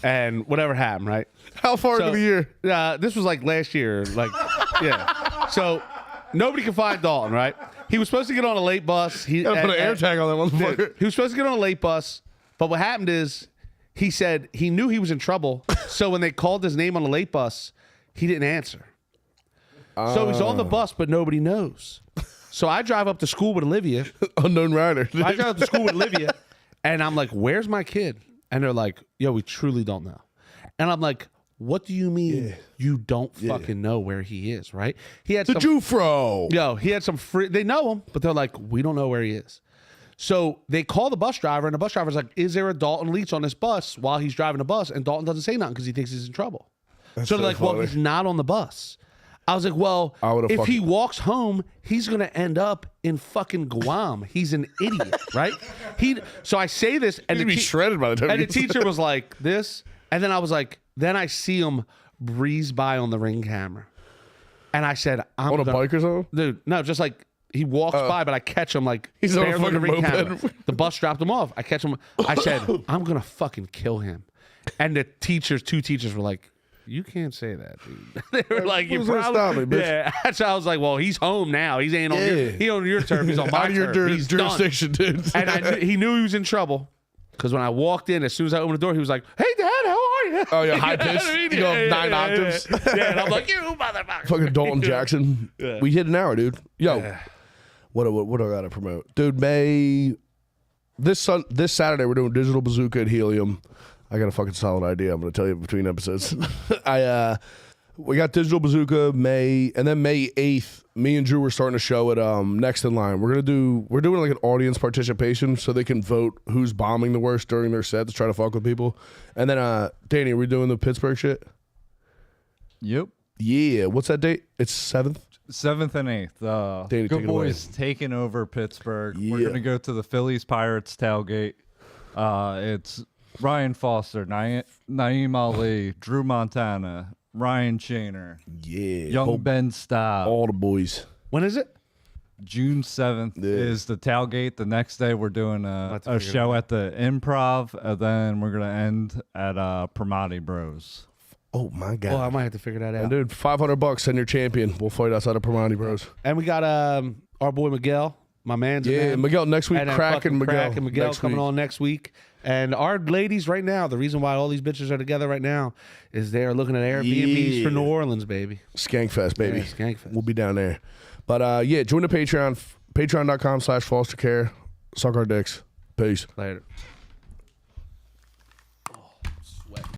And whatever happened, right? How far into the year? This was like last year. Like, yeah. So nobody could find Dalton, right? He was supposed to get on a late bus. He Gotta put an air tag on that motherfucker. He was supposed to get on a late bus, but what happened is he said he knew he was in trouble. So when they called his name on the late bus, he didn't answer. So he's on the bus, but nobody knows. So I drive up to school with Olivia. Unknown rider. I drive up to school with Olivia, and I'm like, where's my kid? And they're like, yo, we truly don't know. And I'm like, what do you mean you don't fucking know where he is, right? He had The some, Jufro. Yo, he had some free, they know him, but they're like, we don't know where he is. So they call the bus driver, and the bus driver's like, is there a Dalton Leach on this bus while he's driving the bus? And Dalton doesn't say nothing because he thinks he's in trouble. So they're like, well, he's not on the bus. I was like, well, if he walks home, he's going to end up in fucking Guam. He's an idiot, right? So I say this, and He'd be shredded by the time. and the teacher was like this, and then I was like, then I see him breeze by on the Ring camera, and I said, I'm on a bike or something? dude, no, just like he walks by, but I catch him like He's on a barely the fucking Ring camera. moped. The bus dropped him off. I catch him. I said, I'm gonna fucking kill him, and the two teachers were like, you can't say that, dude. They were like, you Who's gonna probably, stop me, bitch? yeah. So I was like, well, he's home now. He ain't on your turf. He's on my Out of your turf. He's done. jurisdiction, dude. And he knew he was in trouble because when I walked in, as soon as I opened the door, he was like, "Hey, Dad, how are you?" Oh yeah, high pitch. I mean? You go 9 octaves. Yeah, and I'm like, "You motherfucker!" Fucking Dalton Jackson. We hit an hour, dude. Yo, what do I gotta promote, dude? This Saturday we're doing Digital Bazooka at Helium. I got a fucking solid idea. I'm gonna tell you between episodes. We got Digital Bazooka May, and then May 8th, me and Drew were starting a show at Next in Line. We're doing like an audience participation so they can vote who's bombing the worst during their set to try to fuck with people. And then Danny, are we doing the Pittsburgh shit? Yep. Yeah. What's that date? It's 7th? 7th and 8th. Danny, take Good it away. Boys taking over Pittsburgh. We're Yeah. going to go to the Phillies Pirates tailgate. It's Ryan Foster, Naeem Ali, Drew Montana, Ryan Shaner, Young Ben Staub. All the boys. When is it? June 7th is the tailgate. The next day we're doing a show at the Improv, and then we're going to end at Primati Bros. Oh my god. Oh, I might have to figure that out. And dude, $500, send your champion. We'll fight outside of Primati Bros. And we got our boy Miguel, my man's man. Miguel next week. And then Cracking fucking Miguel. Miguel next coming week. on next week. And our ladies right now, the reason why all these bitches are together right now is they're looking at Airbnbs for New Orleans, baby. Skankfest, baby. Yeah, Skankfest. We'll be down there. But join the Patreon. Patreon.com/fostercare. Suck our dicks. Peace. Later.